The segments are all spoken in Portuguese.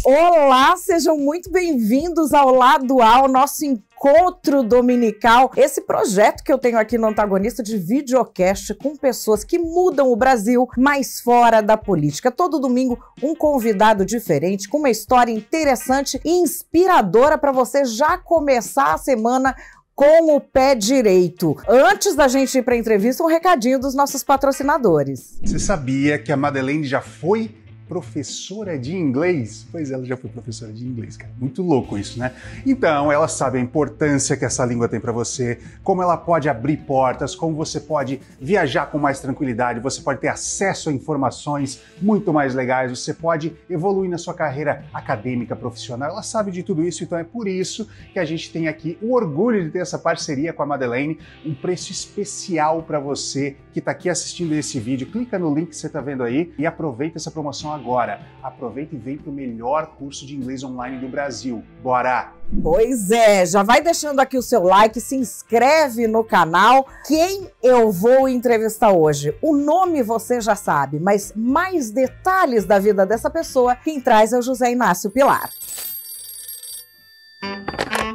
Olá, sejam muito bem-vindos ao Lado A, o nosso encontro dominical. Esse projeto que eu tenho aqui no Antagonista de videocast com pessoas que mudam o Brasil, mas fora da política. Todo domingo, um convidado diferente, com uma história interessante e inspiradora para você já começar a semana com o pé direito. Antes da gente ir para a entrevista, um recadinho dos nossos patrocinadores. Você sabia que a Madeleine já foi professora de inglês? Pois ela já foi professora de inglês, cara. Muito louco isso, né? Então, ela sabe a importância que essa língua tem para você, como ela pode abrir portas, como você pode viajar com mais tranquilidade, você pode ter acesso a informações muito mais legais, você pode evoluir na sua carreira acadêmica, profissional. Ela sabe de tudo isso, então é por isso que a gente tem aqui o orgulho de ter essa parceria com a Madeleine, um preço especial para você que está aqui assistindo esse vídeo. Clica no link que você está vendo aí e aproveita essa promoção agora. Aproveita e vem para o melhor curso de inglês online do Brasil. Bora! Pois é, já vai deixando aqui o seu like, se inscreve no canal. Quem eu vou entrevistar hoje? O nome você já sabe, mas mais detalhes da vida dessa pessoa, quem traz é o José Inácio Pilar.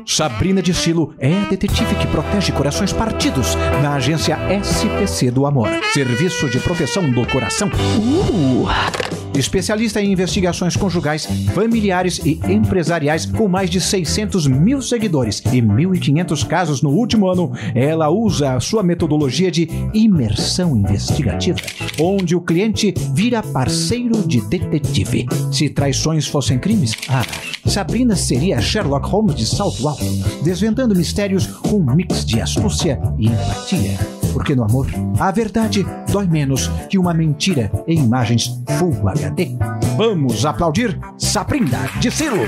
Sabrina de Silo é a detetive que protege corações partidos na agência SPC do Amor. Serviço de Proteção do Coração. Especialista em investigações conjugais, familiares e empresariais com mais de 600 mil seguidores e 1.500 casos no último ano, ela usa a sua metodologia de imersão investigativa, onde o cliente vira parceiro de detetive. Se traições fossem crimes, Sabrina seria Sherlock Holmes de salto alto, desvendando mistérios com um mix de astúcia e empatia. Porque no amor, a verdade dói menos que uma mentira em imagens Full HD. Vamos aplaudir Sabrina de Silo!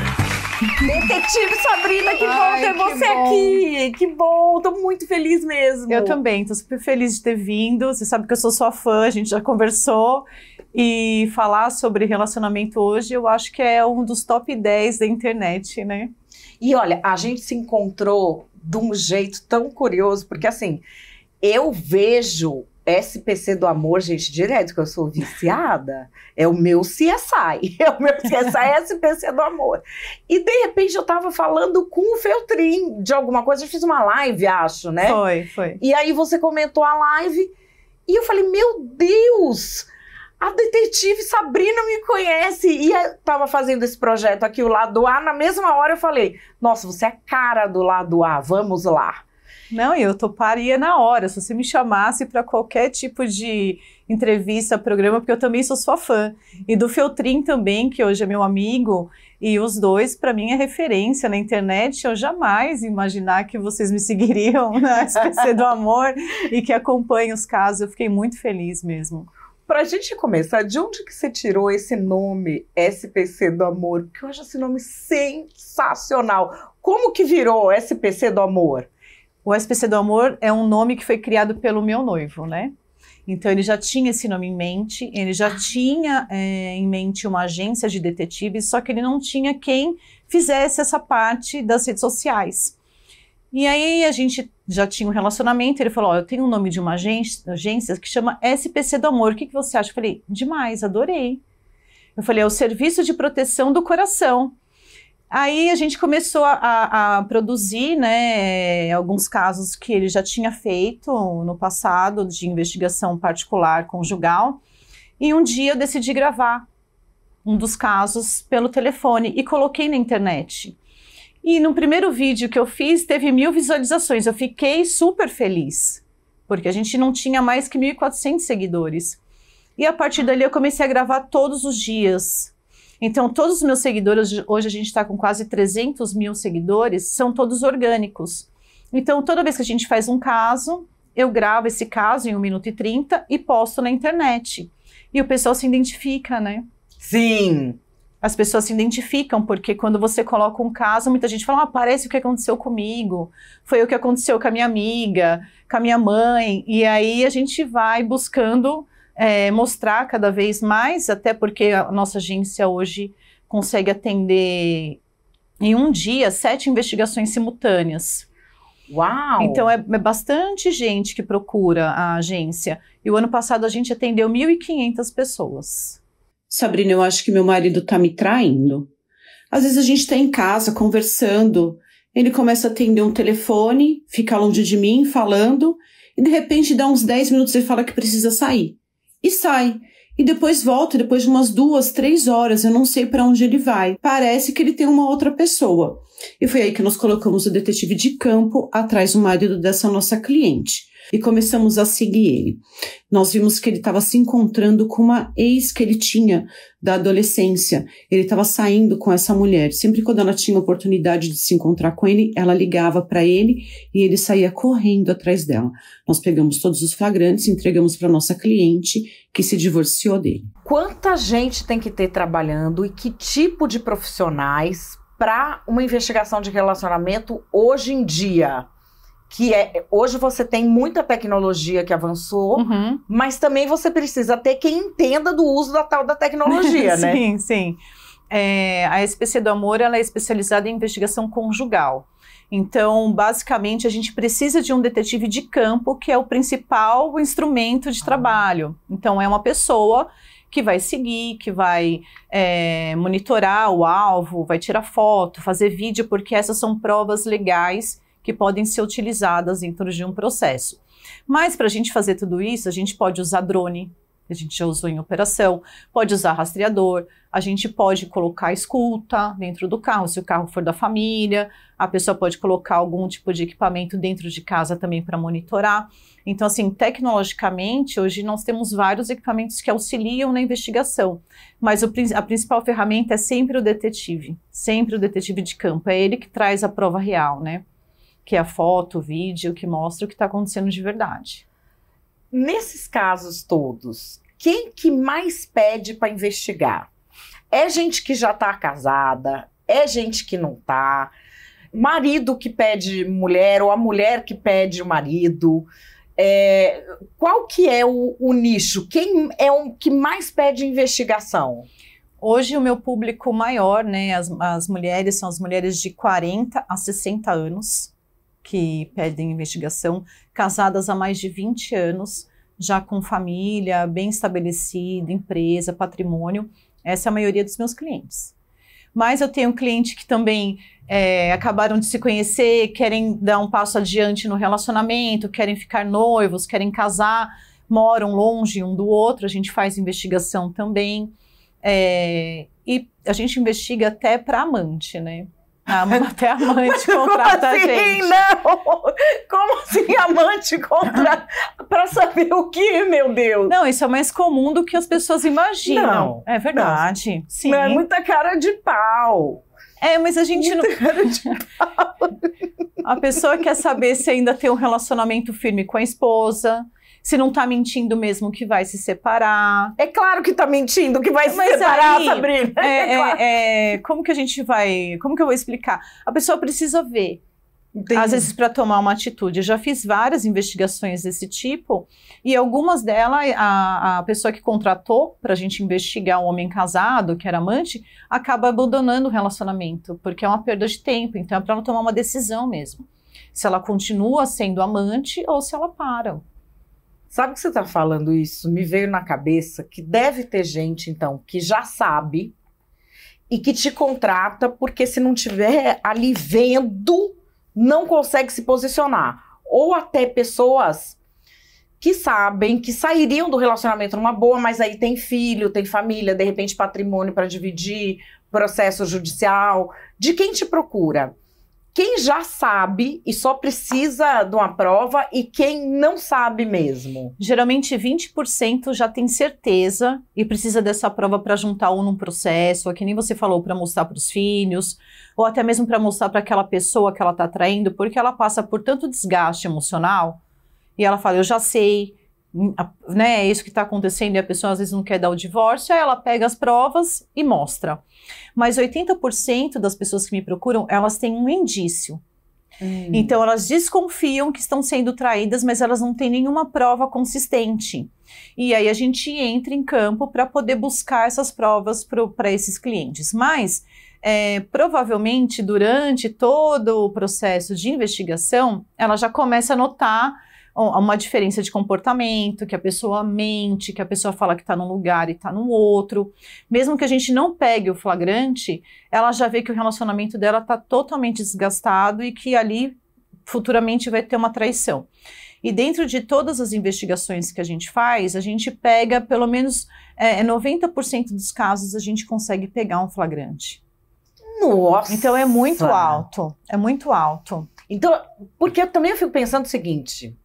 Detetive Sabrina, que bom ter você aqui! Que bom, tô muito feliz mesmo. Eu também, tô super feliz de ter vindo. Você sabe que eu sou sua fã, a gente já conversou. E falar sobre relacionamento hoje, eu acho que é um dos top 10 da internet, né? E olha, a gente se encontrou de um jeito tão curioso, porque assim, eu vejo SPC do Amor, gente, direto, que eu sou viciada, é o meu CSI, é SPC do Amor. E de repente eu tava falando com o Feltrin de alguma coisa, eu fiz uma live, acho, né? Foi. E aí você comentou a live, e eu falei, meu Deus, a detetive Sabrina me conhece. E eu tava fazendo esse projeto aqui, o Lado A, na mesma hora eu falei, nossa, você é a cara do Lado A, vamos lá. Não, eu toparia na hora, se você me chamasse para qualquer tipo de entrevista, programa, porque eu também sou sua fã. E do Feltrin também, que hoje é meu amigo, e os dois, para mim, é referência na internet. Eu jamais imaginar que vocês me seguiriam na SPC do Amor e que acompanhem os casos. Eu fiquei muito feliz mesmo. Pra gente começar, de onde que você tirou esse nome SPC do Amor? Porque eu acho esse nome sensacional. Como que virou SPC do Amor? O SPC do Amor é um nome que foi criado pelo meu noivo, né? Então ele já tinha esse nome em mente, ele já tinha em mente uma agência de detetives, só que ele não tinha quem fizesse essa parte das redes sociais. E aí a gente já tinha um relacionamento, ele falou, eu tenho o nome de uma agência que chama SPC do Amor, o que você acha? Eu falei, demais, adorei. Eu falei, é o Serviço de Proteção do Coração. Aí a gente começou a produzir, né, alguns casos que ele já tinha feito no passado, de investigação particular conjugal, e um dia eu decidi gravar um dos casos pelo telefone e coloquei na internet. E no primeiro vídeo que eu fiz, teve 1.000 visualizações. Eu fiquei super feliz, porque a gente não tinha mais que 1.400 seguidores. E a partir dali eu comecei a gravar todos os dias. Então todos os meus seguidores, hoje a gente está com quase 300 mil seguidores, são todos orgânicos. Então toda vez que a gente faz um caso, eu gravo esse caso em 1 minuto e 30 e posto na internet. E o pessoal se identifica, né? Sim! As pessoas se identificam, porque quando você coloca um caso, muita gente fala, parece o que aconteceu comigo, foi o que aconteceu com a minha amiga, com a minha mãe, e aí a gente vai buscando mostrar cada vez mais, até porque a nossa agência hoje consegue atender em um dia 7 investigações simultâneas. Uau! Então, é bastante gente que procura a agência. E o ano passado a gente atendeu 1.500 pessoas. Sabrina, eu acho que meu marido tá me traindo. Às vezes a gente tá em casa conversando, ele começa a atender um telefone, fica longe de mim falando, e de repente dá uns 10 minutos e fala que precisa sair. E sai. E depois volta, depois de umas 2, 3 horas, eu não sei para onde ele vai. Parece que ele tem uma outra pessoa. E foi aí que nós colocamos o detetive de campo atrás do marido dessa nossa cliente. E começamos a seguir ele. Nós vimos que ele estava se encontrando com uma ex que ele tinha da adolescência. Ele estava saindo com essa mulher. Sempre quando ela tinha oportunidade de se encontrar com ele, ela ligava para ele e ele saía correndo atrás dela. Nós pegamos todos os flagrantes e entregamos para nossa cliente que se divorciou dele. Quanta gente tem que ter trabalhando e que tipo de profissionais para uma investigação de relacionamento hoje em dia? Hoje você tem muita tecnologia que avançou, mas também você precisa ter quem entenda do uso da tal da tecnologia, né? Sim, sim. A SPC do Amor, ela é especializada em investigação conjugal. Então, basicamente, a gente precisa de um detetive de campo, que é o principal instrumento de trabalho. Então, é uma pessoa que vai seguir, que vai monitorar o alvo, vai tirar foto, fazer vídeo, porque essas são provas legais que podem ser utilizadas dentro de um processo. Mas para a gente fazer tudo isso, a gente pode usar drone, que a gente já usou em operação, pode usar rastreador, a gente pode colocar escuta dentro do carro, se o carro for da família, a pessoa pode colocar algum tipo de equipamento dentro de casa também para monitorar. Então, assim, tecnologicamente, hoje nós temos vários equipamentos que auxiliam na investigação, mas a principal ferramenta é sempre o detetive de campo, é ele que traz a prova real, né? Que é a foto, o vídeo, que mostra o que está acontecendo de verdade. Nesses casos todos, quem que mais pede para investigar? É gente que já está casada? É gente que não está? Marido que pede mulher ou a mulher que pede o marido? Qual que é o nicho? Quem é o que mais pede investigação? Hoje o meu público maior, né, as mulheres, são as mulheres de 40 a 60 anos, que pedem investigação, casadas há mais de 20 anos, já com família, bem estabelecida, empresa, patrimônio. Essa é a maioria dos meus clientes. Mas eu tenho cliente que também acabaram de se conhecer, querem dar um passo adiante no relacionamento, querem ficar noivos, querem casar, moram longe um do outro, a gente faz investigação também. E a gente investiga até para amante, né? Até amante contrata a gente. Não! Como assim amante contrata? Para saber o que, meu Deus? Não, isso é mais comum do que as pessoas imaginam. Não, é verdade. Não. Sim. Não, é muita cara de pau. Mas a gente muita cara de pau. A pessoa quer saber se ainda tem um relacionamento firme com a esposa, se não tá mentindo mesmo que vai se separar. É claro que tá mentindo que vai se separar, aí, Sabrina. Claro. Como que a gente vai... Como que eu vou explicar? A pessoa precisa ver. Entendi. Às vezes para tomar uma atitude. Eu já fiz várias investigações desse tipo e algumas delas, a pessoa que contratou pra gente investigar um homem casado, que era amante, acaba abandonando o relacionamento, porque é uma perda de tempo. Então é para ela tomar uma decisão mesmo. Se ela continua sendo amante ou se ela para. Sabe que você está falando isso? Me veio na cabeça que deve ter gente, então, que já sabe e que te contrata porque se não tiver ali vendo, não consegue se posicionar. Ou até pessoas que sabem que sairiam do relacionamento numa boa, mas aí tem filho, tem família, de repente patrimônio para dividir, processo judicial. De quem te procura? Quem já sabe e só precisa de uma prova e quem não sabe mesmo? Geralmente 20% já tem certeza e precisa dessa prova para juntar ou num processo, ou que nem você falou, para mostrar para os filhos, ou até mesmo para mostrar para aquela pessoa que ela está traindo, porque ela passa por tanto desgaste emocional e ela fala, eu já sei, né, é isso que está acontecendo e a pessoa às vezes não quer dar o divórcio, aí ela pega as provas e mostra. Mas 80% das pessoas que me procuram, elas têm um indício. Então elas desconfiam que estão sendo traídas, mas elas não têm nenhuma prova consistente. E aí a gente entra em campo para poder buscar essas provas para esses clientes. Mas provavelmente durante todo o processo de investigação, ela já começa a notar uma diferença de comportamento, que a pessoa mente, que a pessoa fala que está num lugar e está no outro. Mesmo que a gente não pegue o flagrante, ela já vê que o relacionamento dela está totalmente desgastado e que ali futuramente vai ter uma traição. E dentro de todas as investigações que a gente faz, a gente pega pelo menos 90% dos casos a gente consegue pegar um flagrante. Nossa! Então é muito alto, é muito alto. Então, porque eu também fico pensando o seguinte,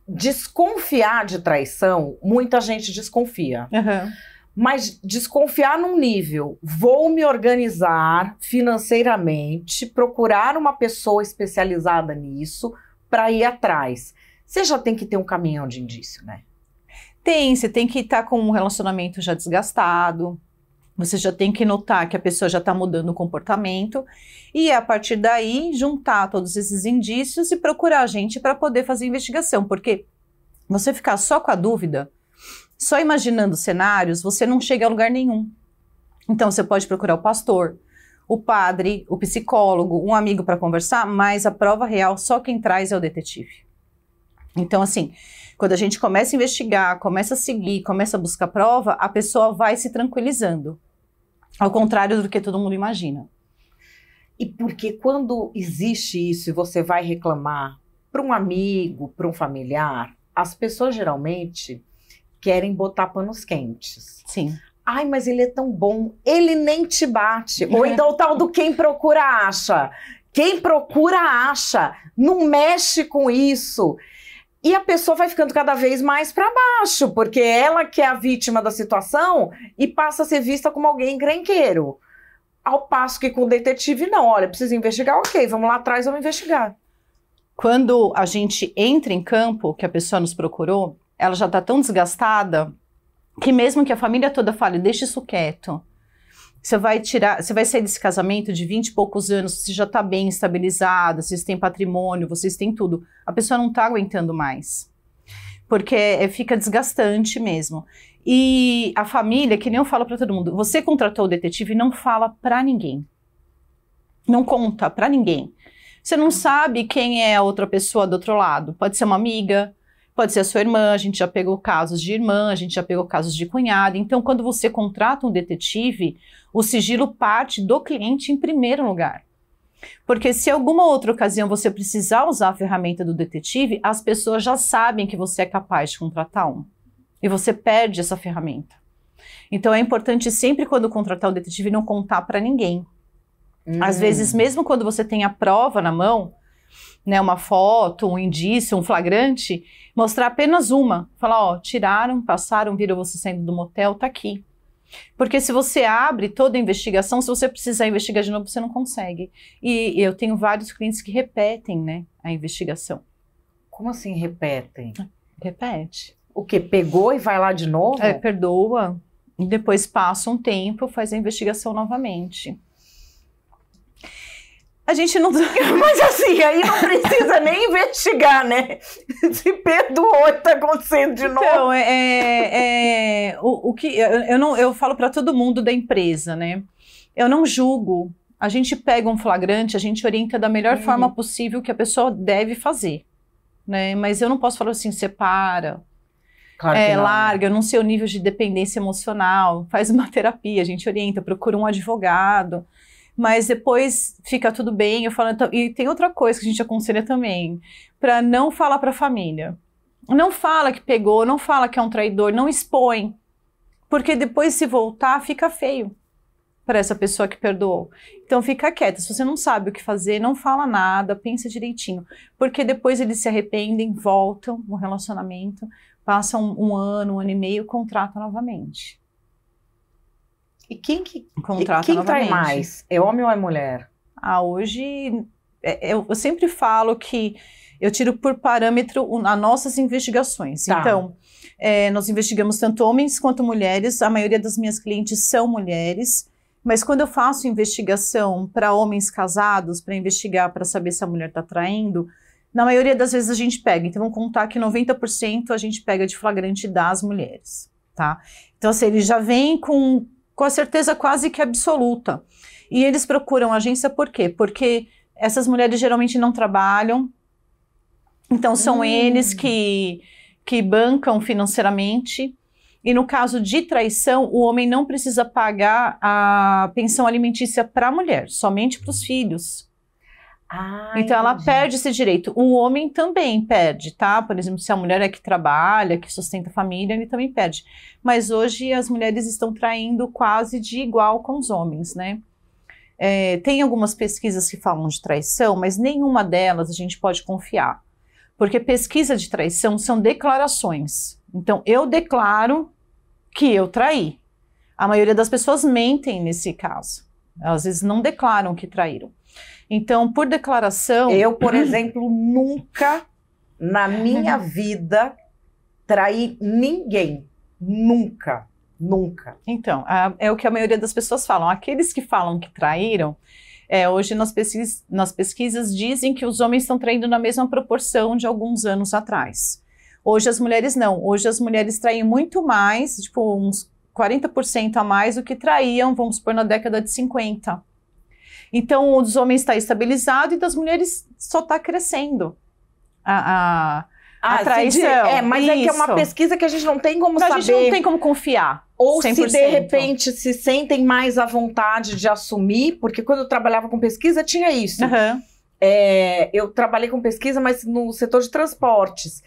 desconfiar de traição, muita gente desconfia. Uhum. Mas desconfiar num nível, vou me organizar financeiramente, procurar uma pessoa especializada nisso para ir atrás. Você já tem que ter um caminhão de indício, né? Você tem que estar com um relacionamento já desgastado, você já tem que notar que a pessoa já está mudando o comportamento e a partir daí juntar todos esses indícios e procurar a gente para poder fazer investigação, porque você ficar só com a dúvida, só imaginando cenários, você não chega a lugar nenhum. Então você pode procurar o pastor, o padre, o psicólogo, um amigo para conversar, mas a prova real só quem traz é o detetive. Então, assim, quando a gente começa a investigar, começa a seguir, começa a buscar prova, a pessoa vai se tranquilizando. Ao contrário do que todo mundo imagina. E porque quando existe isso e você vai reclamar para um amigo, para um familiar, as pessoas geralmente querem botar panos quentes. Sim. Ai, mas ele é tão bom, ele nem te bate. Ou então o tal do quem procura acha. Quem procura acha, não mexe com isso. E a pessoa vai ficando cada vez mais para baixo, porque ela que é a vítima da situação e passa a ser vista como alguém encrenqueiro. Ao passo que com o detetive, não. Olha, precisa investigar, ok, vamos lá atrás, vamos investigar. Quando a gente entra em campo, que a pessoa nos procurou, ela já está tão desgastada que mesmo que a família toda fale, deixa isso quieto. Você vai sair desse casamento de 20 e poucos anos, você já está bem estabilizada, vocês têm patrimônio, vocês têm tudo. A pessoa não está aguentando mais. Porque fica desgastante mesmo. E a família, que nem eu falo para todo mundo, você contratou o detetive, não fala para ninguém. Não conta para ninguém. Você não sabe quem é a outra pessoa do outro lado. Pode ser uma amiga, pode ser a sua irmã, a gente já pegou casos de irmã, a gente já pegou casos de cunhada. Então, quando você contrata um detetive, o sigilo parte do cliente em primeiro lugar. Porque se em alguma outra ocasião você precisar usar a ferramenta do detetive, as pessoas já sabem que você é capaz de contratar um. E você perde essa ferramenta. Então, é importante sempre quando contratar o detetive não contar para ninguém. Às vezes, mesmo quando você tem a prova na mão, né, uma foto, um indício, um flagrante, mostrar apenas uma. Falar, ó, tiraram, passaram, viram você saindo do motel, tá aqui. Porque se você abre toda a investigação, se você precisar investigar de novo, você não consegue. E eu tenho vários clientes que repetem, né, a investigação. Como assim repetem? Repete. O quê? Pegou e vai lá de novo? Perdoa, e depois passa um tempo, faz a investigação novamente. A gente não... Mas assim, aí não precisa nem investigar, né? Se perdoou e tá acontecendo de novo. Então, o que eu falo para todo mundo da empresa, né? Eu não julgo. A gente pega um flagrante, a gente orienta da melhor forma possível que a pessoa deve fazer, né? Mas eu não posso falar assim, separa, claro que não, larga, eu não sei o nível de dependência emocional, faz uma terapia, a gente orienta, procura um advogado. Mas depois fica tudo bem, eu falo, então, e tem outra coisa que a gente aconselha também, para não falar para a família. Não fala que pegou, não fala que é um traidor, não expõe. Porque depois se voltar, fica feio para essa pessoa que perdoou. Então fica quieta, se você não sabe o que fazer, não fala nada, pensa direitinho. Porque depois eles se arrependem, voltam no relacionamento, passam um ano e meio, contratam novamente. E quem novamente. trai mais? É homem ou é mulher? Hoje, eu sempre falo que eu tiro por parâmetro as nossas investigações. Tá. Então, nós investigamos tanto homens quanto mulheres. A maioria das minhas clientes são mulheres. Mas quando eu faço investigação para homens casados, para investigar, para saber se a mulher está traindo, na maioria das vezes a gente pega. Então, vamos contar que 90% a gente pega de flagrante das mulheres, tá? Então, assim, ele já vem com a certeza quase que absoluta. E eles procuram agência por quê? Porque essas mulheres geralmente não trabalham, então são eles que bancam financeiramente. E no caso de traição, o homem não precisa pagar a pensão alimentícia para a mulher, somente para os filhos. Então ela perde esse direito. O homem também perde, tá? Por exemplo, se a mulher é que trabalha, que sustenta a família, ele também perde. Mas hoje as mulheres estão traindo quase de igual com os homens, né? Tem algumas pesquisas que falam de traição, mas nenhuma delas a gente pode confiar. Porque pesquisa de traição são declarações. Então, eu declaro que eu traí. A maioria das pessoas mentem nesse caso. Às vezes não declaram que traíram. Então, por declaração... Eu, por exemplo, nunca na minha vida traí ninguém. Nunca. Nunca. Então, é o que a maioria das pessoas falam. Aqueles que falam que traíram, hoje nas pesquisas dizem que os homens estão traindo na mesma proporção de alguns anos atrás. Hoje as mulheres não. Hoje as mulheres traem muito mais, tipo uns 40% a mais do que traíam, vamos supor, na década de 50. Então, o dos homens está estabilizado e das mulheres só está crescendo a traição. Mas é que é uma pesquisa que a gente não tem como saber. A gente não tem como confiar. Ou 100%. Se de repente se sentem mais à vontade de assumir, porque quando eu trabalhava com pesquisa tinha isso. Uhum. Eu trabalhei com pesquisa, mas no setor de transportes.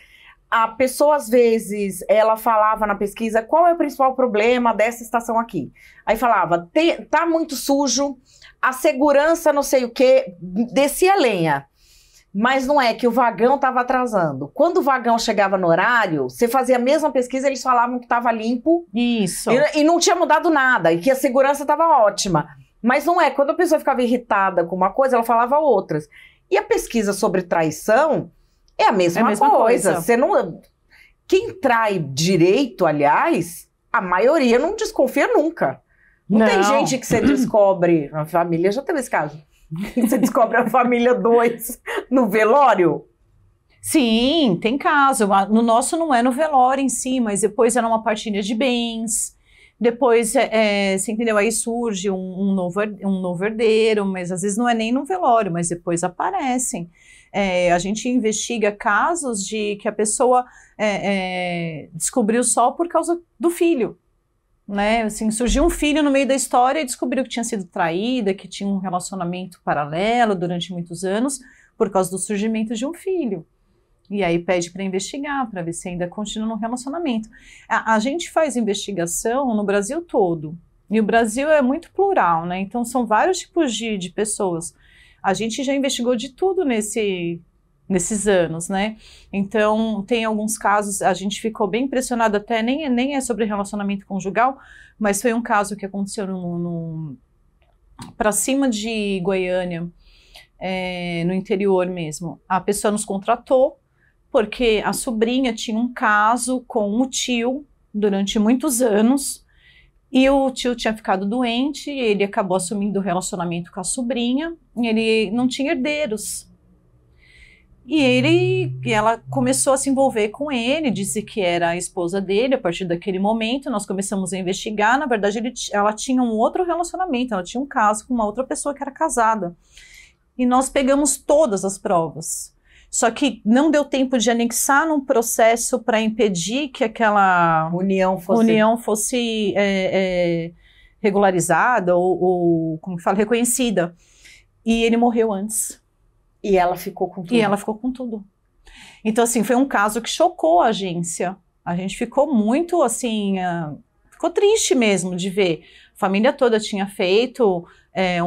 A pessoa, às vezes, ela falava na pesquisa qual é o principal problema dessa estação aqui. Aí falava, tá muito sujo, a segurança não sei o quê, descia lenha. Mas não é que o vagão estava atrasando. Quando o vagão chegava no horário, você fazia a mesma pesquisa, eles falavam que estava limpo. Isso. E não tinha mudado nada, e que a segurança estava ótima. Mas não é, quando a pessoa ficava irritada com uma coisa, ela falava outras. E a pesquisa sobre traição é a mesma coisa. Você não... Quem trai direito, aliás, a maioria não desconfia nunca. Não tem gente que você descobre... A família já teve esse caso. Você descobre a família 2 no velório? Sim, tem caso. No nosso não é no velório em si, mas depois era uma partilha de bens. Depois, você entendeu? Aí surge um novo herdeiro, mas às vezes não é nem no velório, mas depois aparecem. A gente investiga casos de que a pessoa descobriu só por causa do filho. Né? Assim, surgiu um filho no meio da história e descobriu que tinha sido traída, que tinha um relacionamento paralelo durante muitos anos por causa do surgimento de um filho. E aí pede para investigar, para ver se ainda continua no relacionamento. A gente faz investigação no Brasil todo. E o Brasil é muito plural, né? Então são vários tipos de pessoas. A gente já investigou de tudo nesses anos, né? Então, tem alguns casos, a gente ficou bem impressionado, até nem é sobre relacionamento conjugal, mas foi um caso que aconteceu para cima de Goiânia, no interior mesmo. A pessoa nos contratou porque a sobrinha tinha um caso com o tio durante muitos anos, e o tio tinha ficado doente, ele acabou assumindo o relacionamento com a sobrinha, e ele não tinha herdeiros. E ela começou a se envolver com ele, disse que era a esposa dele. A partir daquele momento, nós começamos a investigar. Na verdade, ela tinha um outro relacionamento, ela tinha um caso com uma outra pessoa que era casada. E nós pegamos todas as provas. Só que não deu tempo de anexar num processo para impedir que aquela união fosse regularizada ou como que fala, reconhecida. E ele morreu antes. E ela ficou com tudo. Então, assim, foi um caso que chocou a agência. A gente ficou muito, assim, ficou triste mesmo de ver. A família toda tinha feito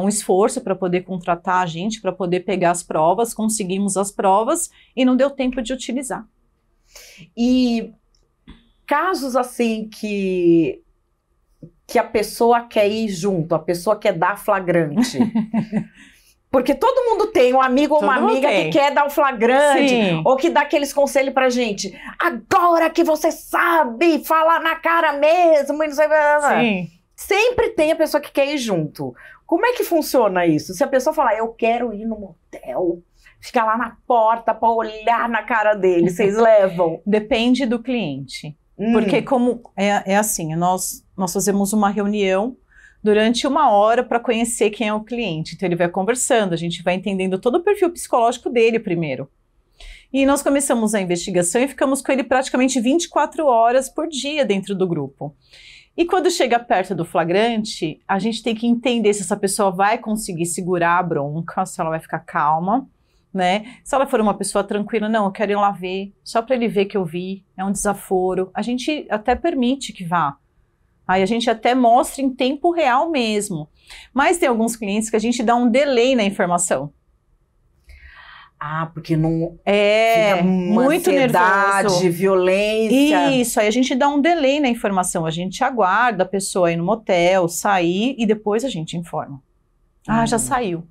um esforço para poder contratar a gente, para poder pegar as provas, conseguimos as provas e não deu tempo de utilizar. E casos, assim, que a pessoa quer ir junto, a pessoa quer dar flagrante... Porque todo mundo tem um amigo ou uma amiga que quer dar o flagrante, sim, ou que dá aqueles conselhos pra gente. Agora que você sabe falar na cara mesmo, e não sei... Sim. Sempre tem a pessoa que quer ir junto. Como é que funciona isso? Se a pessoa falar, eu quero ir no motel, ficar lá na porta pra olhar na cara dele, vocês levam? Depende do cliente. Porque como é assim, nós fazemos uma reunião durante 1 hora para conhecer quem é o cliente. Então ele vai conversando, a gente vai entendendo todo o perfil psicológico dele primeiro. E nós começamos a investigação e ficamos com ele praticamente 24 horas por dia dentro do grupo. E quando chega perto do flagrante, a gente tem que entender se essa pessoa vai conseguir segurar a bronca, se ela vai ficar calma, né? Se ela for uma pessoa tranquila, não, eu quero ir lá ver, só para ele ver que eu vi, é um desaforo. A gente até permite que vá. Aí a gente até mostra em tempo real mesmo. Mas tem alguns clientes que a gente dá um delay na informação. Ah, porque não fica muito ansiedade, nervoso, violência. Isso, aí a gente dá um delay na informação, a gente aguarda a pessoa ir no motel, sair e depois a gente informa. Ah, já saiu.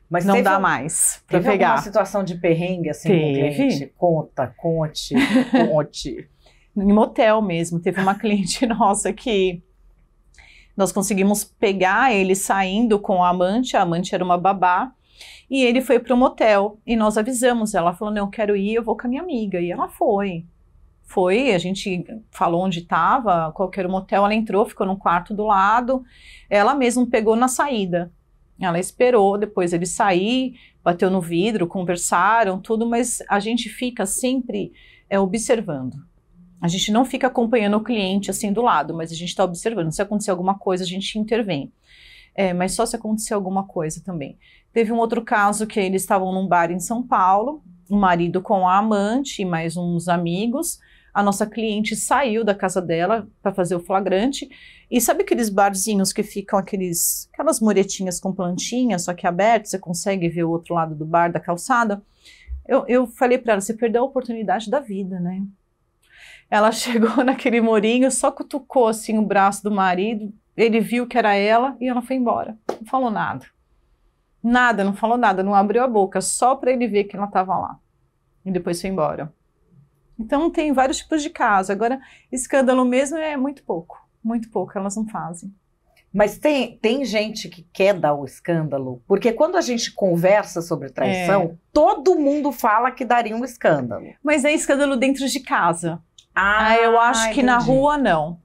Mas não dá mais para pegar. Teve alguma situação de perrengue assim com o cliente? Conte. Em motel mesmo, teve uma cliente nossa que nós conseguimos pegar ele saindo com a amante era uma babá. E ele foi para o motel e nós avisamos. Ela falou, não, eu quero ir, eu vou com a minha amiga. E ela foi. A gente falou onde estava, qual que era o motel. Ela entrou, ficou no quarto do lado. Ela mesma pegou na saída. Ela esperou, depois ele sair, bateu no vidro, conversaram, tudo. Mas a gente fica sempre observando. A gente não fica acompanhando o cliente assim do lado, mas a gente está observando. Se acontecer alguma coisa, a gente intervém. Mas só se acontecer alguma coisa também. Teve um outro caso que eles estavam num bar em São Paulo, o marido com a amante e mais uns amigos. A nossa cliente saiu da casa dela para fazer o flagrante. E sabe aqueles barzinhos que ficam aquelas muretinhas com plantinhas, só que aberto, você consegue ver o outro lado do bar, da calçada? Eu falei para ela, você perdeu a oportunidade da vida, né? Ela chegou naquele murinho, só cutucou assim o braço do marido, ele viu que era ela e ela foi embora. Não falou nada. Não falou nada, não abriu a boca, só para ele ver que ela estava lá. E depois foi embora. Então tem vários tipos de casos. Agora, escândalo mesmo é muito pouco, elas não fazem. Mas tem gente que quer dar o escândalo, porque quando a gente conversa sobre traição, todo mundo fala que daria um escândalo. Mas é escândalo dentro de casa. Eu acho que na rua não.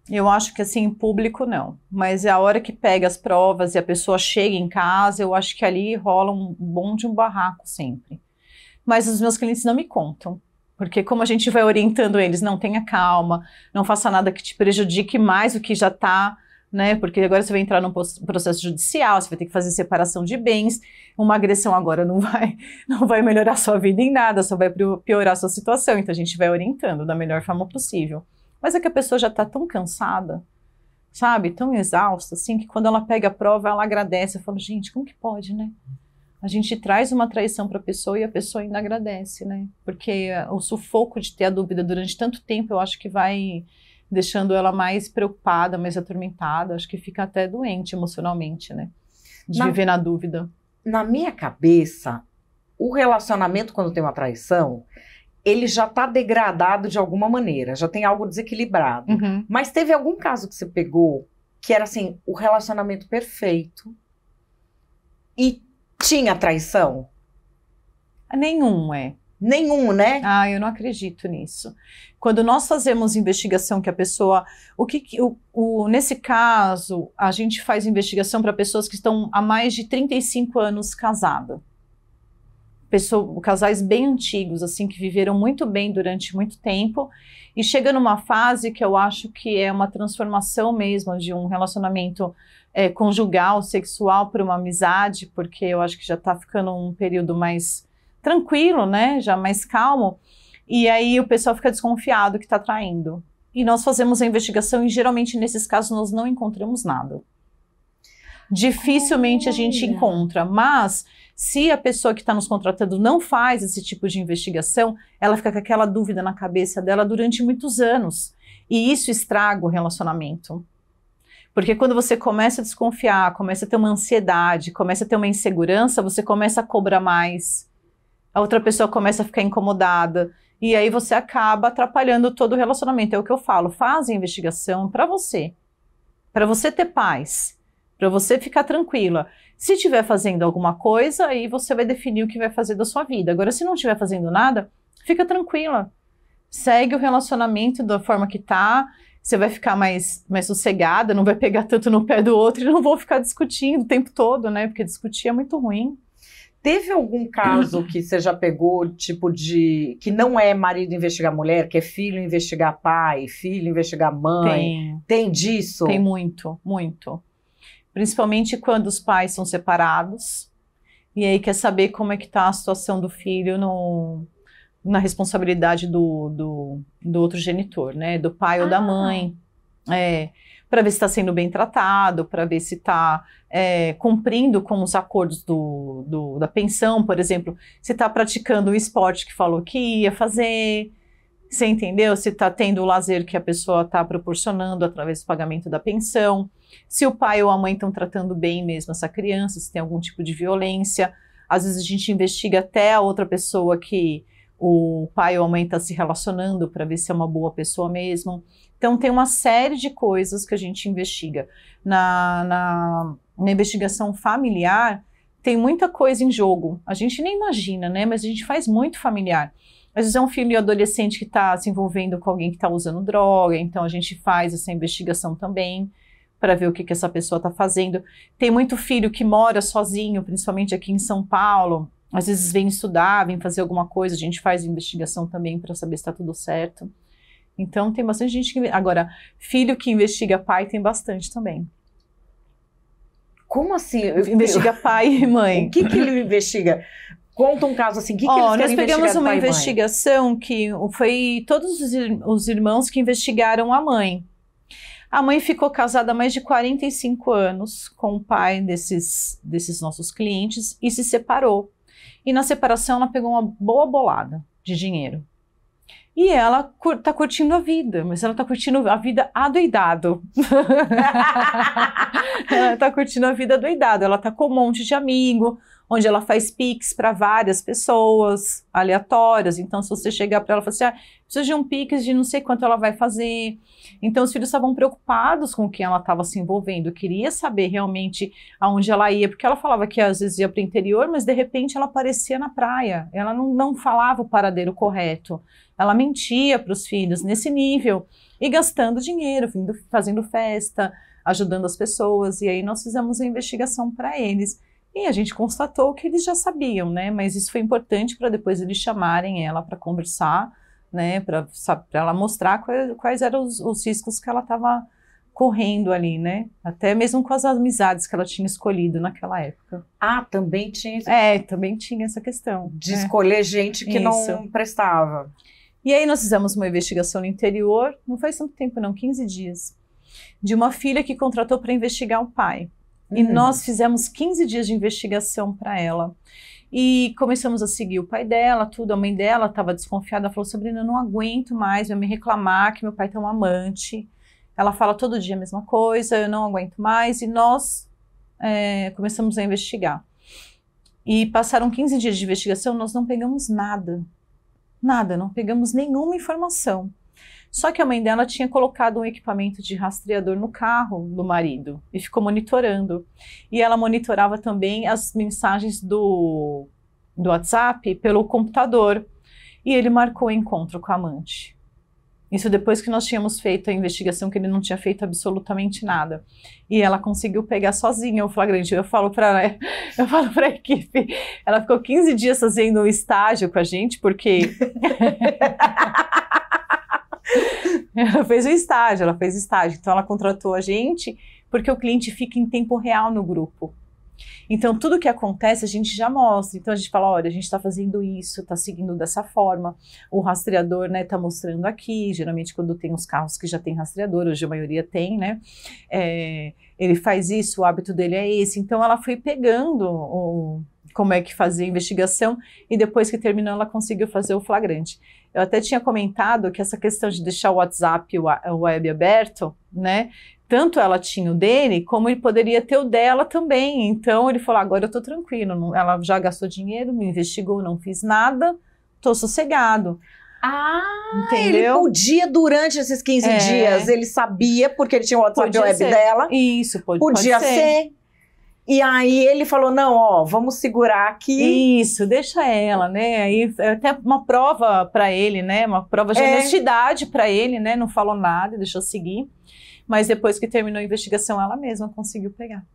Eu acho que assim, em público não, mas é a hora que pega as provas e a pessoa chega em casa, eu acho que ali rola um bom de um barraco sempre. Mas os meus clientes não me contam, porque como a gente vai orientando eles, não tenha calma, não faça nada que te prejudique mais do que já está, né? Porque agora você vai entrar num processo judicial, você vai ter que fazer separação de bens, uma agressão agora não vai melhorar sua vida em nada, só vai piorar a sua situação, então a gente vai orientando da melhor forma possível. Mas é que a pessoa já está tão cansada, sabe? Tão exausta, assim, que quando ela pega a prova, ela agradece. Eu falo, gente, como que pode, né? A gente traz uma traição para a pessoa e a pessoa ainda agradece, né? Porque o sufoco de ter a dúvida durante tanto tempo, eu acho que vai deixando ela mais preocupada, mais atormentada. Acho que fica até doente emocionalmente, né? De viver na dúvida. Na minha cabeça, o relacionamento, quando tem uma traição, ele já está degradado de alguma maneira, já tem algo desequilibrado. Uhum. Mas teve algum caso que você pegou que era assim, o relacionamento perfeito e tinha traição? Nenhum, Nenhum, né? Eu não acredito nisso. Quando nós fazemos investigação que a pessoa... nesse caso, a gente faz investigação para pessoas que estão há mais de 35 anos casadas. Casais bem antigos, assim, que viveram muito bem durante muito tempo e chega numa fase que eu acho que é uma transformação mesmo de um relacionamento conjugal, sexual para uma amizade, porque eu acho que já está ficando um período mais tranquilo, né, já mais calmo, e aí o pessoal fica desconfiado que está traindo. E nós fazemos a investigação e geralmente nesses casos nós não encontramos nada. Dificilmente a gente encontra, mas se a pessoa que está nos contratando não faz esse tipo de investigação, ela fica com aquela dúvida na cabeça dela durante muitos anos. E isso estraga o relacionamento. Porque quando você começa a desconfiar, começa a ter uma ansiedade, começa a ter uma insegurança, você começa a cobrar mais. A outra pessoa começa a ficar incomodada. E aí você acaba atrapalhando todo o relacionamento. É o que eu falo, faz a investigação para você ter paz, para você ficar tranquila. Se estiver fazendo alguma coisa, aí você vai definir o que vai fazer da sua vida. Agora, se não estiver fazendo nada, fica tranquila. Segue o relacionamento da forma que tá. você vai ficar mais sossegada, não vai pegar tanto no pé do outro e não vão ficar discutindo o tempo todo, né? Porque discutir é muito ruim. Teve algum caso que você já pegou, tipo de... que não é marido investigar mulher, que é filho investigar pai, filho investigar mãe? Tem disso? Tem muito, muito. Principalmente quando os pais são separados. E aí quer saber como é que tá a situação do filho na responsabilidade do outro genitor, né? Do pai ou da mãe. Para ver se está sendo bem tratado, para ver se está cumprindo com os acordos da pensão, por exemplo, se está praticando o esporte que falou que ia fazer, você entendeu? Se está tendo o lazer que a pessoa está proporcionando através do pagamento da pensão, se o pai ou a mãe estão tratando bem mesmo essa criança, se tem algum tipo de violência. Às vezes a gente investiga até a outra pessoa que o pai ou a mãe está se relacionando para ver se é uma boa pessoa mesmo. Então tem uma série de coisas que a gente investiga. Na investigação familiar tem muita coisa em jogo. A gente nem imagina, né? Mas a gente faz muito familiar. Às vezes é um filho adolescente que está se envolvendo com alguém que está usando droga, então a gente faz essa investigação também para ver o que essa pessoa está fazendo. Tem muito filho que mora sozinho, principalmente aqui em São Paulo. Às vezes vem estudar, vem fazer alguma coisa, a gente faz investigação também para saber se está tudo certo. Então tem bastante gente que... Agora, filho que investiga pai tem bastante também. Como assim? Investiga pai e mãe. O que ele investiga? Conta um caso assim, o que eles querem nós pegamos investigar uma pai e mãe? investigação que foi todos os irmãos que investigaram a mãe. A mãe ficou casada há mais de 45 anos com o pai desses nossos clientes e se separou. E na separação ela pegou uma boa bolada de dinheiro. E ela tá curtindo a vida, mas ela tá curtindo a vida adoidado. Ela tá curtindo a vida adoidado. Ela tá com um monte de amigo, onde ela faz pix para várias pessoas aleatórias. Então, se você chegar para ela e falar assim, preciso de um pix de não sei quanto ela vai fazer. Então, os filhos estavam preocupados com quem ela estava se envolvendo. Queria saber realmente aonde ela ia, porque ela falava que às vezes ia para o interior, mas de repente ela aparecia na praia. Ela não falava o paradeiro correto. Ela mentia para os filhos nesse nível e gastando dinheiro, fazendo festa, ajudando as pessoas. E aí nós fizemos a investigação para eles. E a gente constatou que eles já sabiam, né? Mas isso foi importante para depois eles chamarem ela para conversar, né? Para ela mostrar quais eram os riscos que ela estava correndo ali, né? Até mesmo com as amizades que ela tinha escolhido naquela época. Também tinha isso. Também tinha essa questão. De escolher gente que não prestava. E aí nós fizemos uma investigação no interior, não faz tanto tempo não, 15 dias, de uma filha que contratou para investigar o pai. E nós fizemos 15 dias de investigação para ela. E começamos a seguir o pai dela, tudo. A mãe dela estava desconfiada, ela falou, Sabrina, eu não aguento mais, vai me reclamar que meu pai tem um amante. Ela fala todo dia a mesma coisa, eu não aguento mais. E nós começamos a investigar. E passaram 15 dias de investigação, nós não pegamos nada. Nada, não pegamos nenhuma informação. Só que a mãe dela tinha colocado um equipamento de rastreador no carro do marido e ficou monitorando. E ela monitorava também as mensagens do WhatsApp pelo computador. E ele marcou o encontro com a amante. Isso depois que nós tínhamos feito a investigação, que ele não tinha feito absolutamente nada. E ela conseguiu pegar sozinha o flagrante. Eu falo para a equipe, ela ficou 15 dias fazendo um estágio com a gente, porque... ela fez estágio. Então ela contratou a gente porque o cliente fica em tempo real no grupo. Então tudo que acontece a gente já mostra. Então a gente fala, olha, a gente está fazendo isso, está seguindo dessa forma. O rastreador, né, está mostrando aqui. Geralmente quando tem os carros que já tem rastreador, hoje a maioria tem, né? Ele faz isso, o hábito dele é esse. Então ela foi pegando como é que fazia a investigação e depois que terminou ela conseguiu fazer o flagrante. Eu até tinha comentado que essa questão de deixar o WhatsApp e o web aberto, né? Tanto ela tinha o dele, como ele poderia ter o dela também. Então ele falou, agora eu tô tranquilo, ela já gastou dinheiro, me investigou, não fiz nada, tô sossegado. Entendeu? Ele podia durante esses 15 dias, ele sabia, porque ele tinha o WhatsApp e o web dela. Isso, podia ser. E aí ele falou, não, ó, vamos segurar aqui. Isso, deixa ela, né? Aí até uma prova para ele, né? Uma prova de honestidade para ele, né? Não falou nada, deixou seguir. Mas depois que terminou a investigação, ela mesma conseguiu pegar.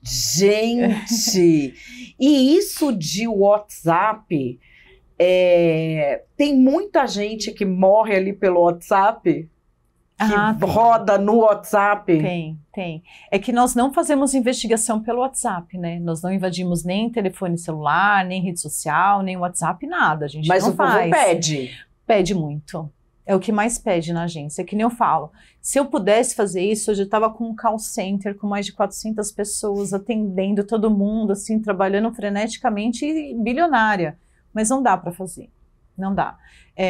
Gente! E isso de WhatsApp, tem muita gente que morre ali pelo WhatsApp? Que roda no WhatsApp? Tem. É que nós não fazemos investigação pelo WhatsApp, né? Nós não invadimos nem telefone celular, nem rede social, nem WhatsApp, nada. A gente Mas não faz. Mas o povo pede? Pede muito. É o que mais pede na agência. É que nem eu falo. Se eu pudesse fazer isso, hoje eu estava com um call center com mais de 400 pessoas, atendendo todo mundo, assim, trabalhando freneticamente e bilionária. Mas não dá para fazer. Não dá.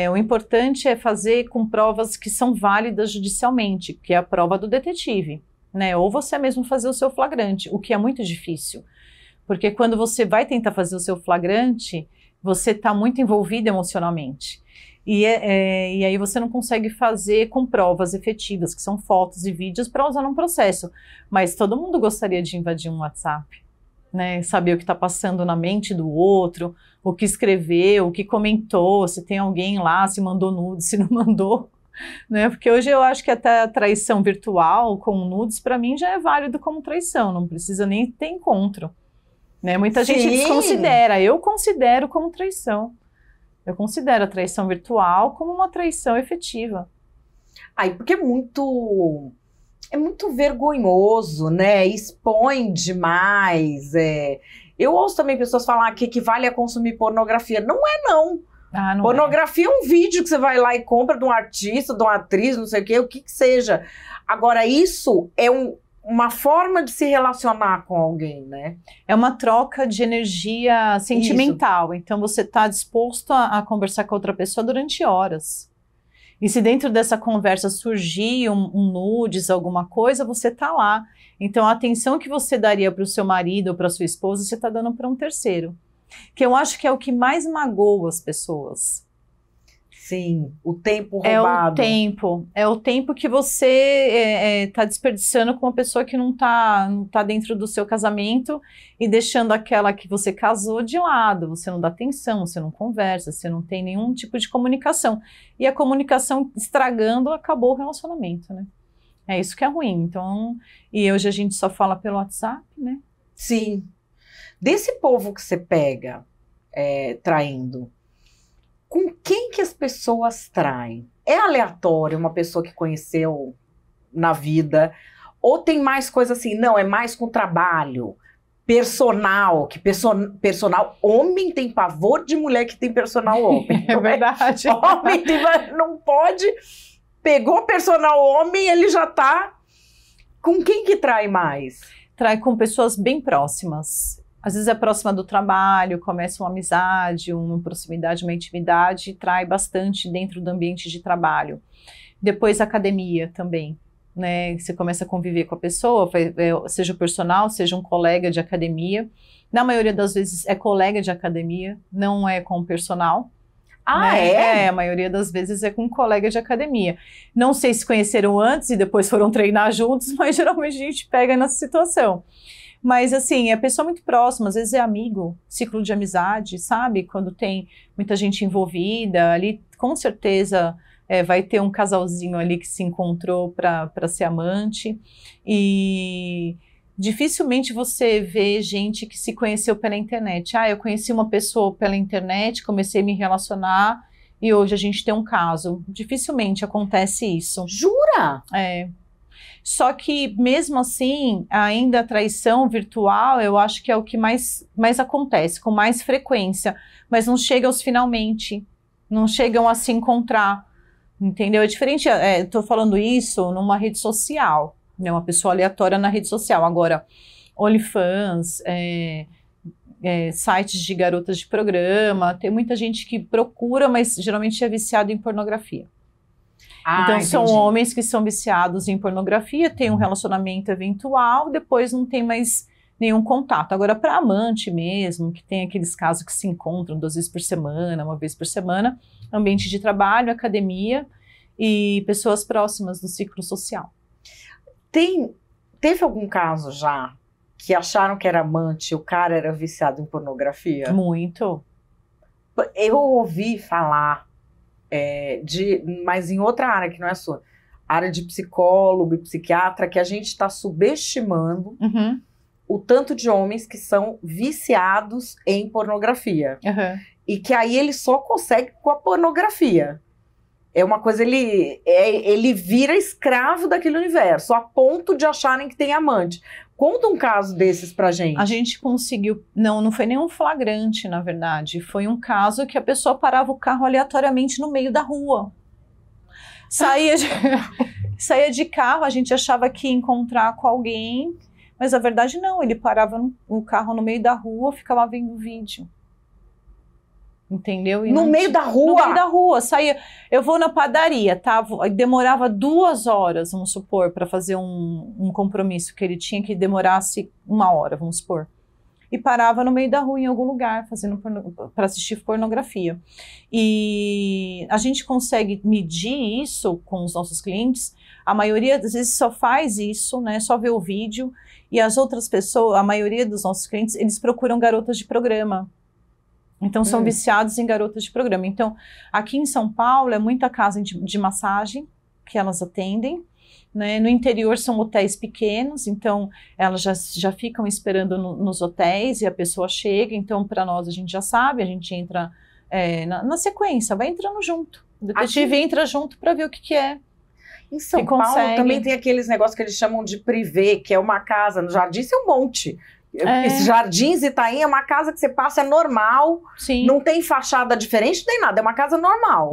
O importante é fazer com provas que são válidas judicialmente, que é a prova do detetive, né? Ou você mesmo fazer o seu flagrante, o que é muito difícil. Porque quando você vai tentar fazer o seu flagrante, você está muito envolvido emocionalmente. E aí você não consegue fazer com provas efetivas, que são fotos e vídeos, para usar num processo. Mas todo mundo gostaria de invadir um WhatsApp, né? Saber o que está passando na mente do outro, o que escreveu, o que comentou, se tem alguém lá, se mandou nudes, se não mandou, né? Porque hoje eu acho que até a traição virtual com nudes, para mim, já é válido como traição, não precisa nem ter encontro, né? Muita gente desconsidera, eu considero como traição. Eu considero a traição virtual como uma traição efetiva. Porque é muito vergonhoso, né? Expõe demais. Eu ouço também pessoas falar que equivale a consumir pornografia. Não é, não. Não pornografia é um vídeo que você vai lá e compra de um artista, de uma atriz, não sei o que seja. Agora, isso é uma forma de se relacionar com alguém, né? É uma troca de energia sentimental. Isso. Então, você está disposto a conversar com outra pessoa durante horas. E se dentro dessa conversa surgir um nudes, alguma coisa, você está lá. Então, a atenção que você daria para o seu marido ou para a sua esposa, você está dando para um terceiro. Que eu acho que é o que mais magoa as pessoas. Sim, o tempo roubado. É o tempo que você está desperdiçando com uma pessoa que não tá dentro do seu casamento e deixando aquela que você casou de lado. Você não dá atenção, você não conversa, você não tem nenhum tipo de comunicação. E a comunicação estragando, acabou o relacionamento, né? É isso que é ruim. Então, e hoje a gente só fala pelo WhatsApp, né? Sim. Desse povo que você pega traindo, com quem que as pessoas traem? É aleatório uma pessoa que conheceu na vida? Ou tem mais coisa assim? Não, é mais com trabalho, personal, personal. Homem tem pavor de mulher que tem personal homem. É verdade. Homem não pode. Pegou personal homem, ele já tá. Com quem que trai mais? Trai com pessoas bem próximas. Às vezes é próxima do trabalho, começa uma amizade, uma proximidade, uma intimidade, trai bastante dentro do ambiente de trabalho. Depois a academia também, né? Você começa a conviver com a pessoa, seja o personal, seja um colega de academia. Na maioria das vezes é colega de academia, não é com o personal. Né? A maioria das vezes é com um colega de academia. Não sei se conheceram antes e depois foram treinar juntos, mas geralmente a gente pega nessa situação. Mas, assim, é pessoa muito próxima, às vezes é amigo, ciclo de amizade, sabe? Quando tem muita gente envolvida, ali com certeza vai ter um casalzinho ali que se encontrou para ser amante. E dificilmente você vê gente que se conheceu pela internet. Eu conheci uma pessoa pela internet, comecei a me relacionar e hoje a gente tem um caso. Dificilmente acontece isso. Jura? Só que, mesmo assim, ainda a traição virtual, eu acho que é o que mais acontece, com mais frequência, mas não chega aos finalmente, não chegam a se encontrar, entendeu? É diferente, estou falando isso numa rede social, né, uma pessoa aleatória na rede social. Agora, OnlyFans, sites de garotas de programa, tem muita gente que procura, mas geralmente é viciado em pornografia. Então, entendi. São homens que são viciados em pornografia, têm um relacionamento eventual, depois não tem mais nenhum contato. Agora, para amante mesmo, que tem aqueles casos que se encontram 2 vezes por semana, 1 vez por semana, ambiente de trabalho, academia e pessoas próximas do ciclo social. Teve algum caso já que acharam que era amante, o cara era viciado em pornografia? Muito. Eu ouvi falar mas em outra área que não é a sua, área de psicólogo e psiquiatra, que a gente está subestimando o tanto de homens que são viciados em pornografia. E que aí ele só consegue com a pornografia. É uma coisa, ele vira escravo daquele universo, a ponto de acharem que tem amante. Conta um caso desses pra gente. A gente conseguiu, não foi nenhum flagrante, na verdade. Foi um caso que a pessoa parava o carro aleatoriamente no meio da rua. Saía de carro, a gente achava que ia encontrar com alguém, mas a verdade não, ele parava o carro no meio da rua, ficava vendo vídeo. Entendeu? No meio da rua? No meio da rua, saía. Eu vou na padaria, tá? Demorava 2 horas, vamos supor, para fazer um compromisso que ele tinha que demorasse 1 hora, vamos supor. E parava no meio da rua em algum lugar, para assistir pornografia. E a gente consegue medir isso com os nossos clientes. A maioria das vezes só faz isso, né? Só vê o vídeo. E as outras pessoas, a maioria dos nossos clientes, eles procuram garotas de programa. Então, são viciados em garotas de programa. Então, aqui em São Paulo, é muita casa de massagem que elas atendem, né? No interior, são hotéis pequenos, então, elas já ficam esperando nos hotéis e a pessoa chega. Então, para nós, a gente já sabe, a gente entra na sequência, vai entrando junto. O detetive entra junto para ver o que é. Em São Paulo, também tem aqueles negócios que eles chamam de privê, que é uma casa no jardim, isso é um monte. Esses Jardins Itaim é uma casa que você passa, é normal, não tem fachada diferente, nem nada, é uma casa normal.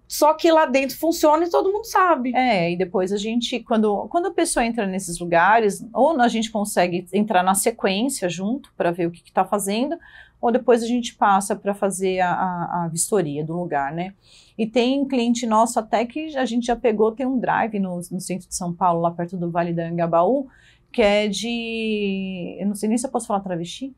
Só que lá dentro funciona e todo mundo sabe. E depois a gente, quando a pessoa entra nesses lugares, ou a gente consegue entrar na sequência junto para ver o que está fazendo, ou depois a gente passa para fazer a vistoria do lugar, né? E tem cliente nosso até que a gente já pegou, tem um drive no centro de São Paulo, lá perto do Vale do Anhangabaú, que é eu não sei nem se eu posso falar travesti.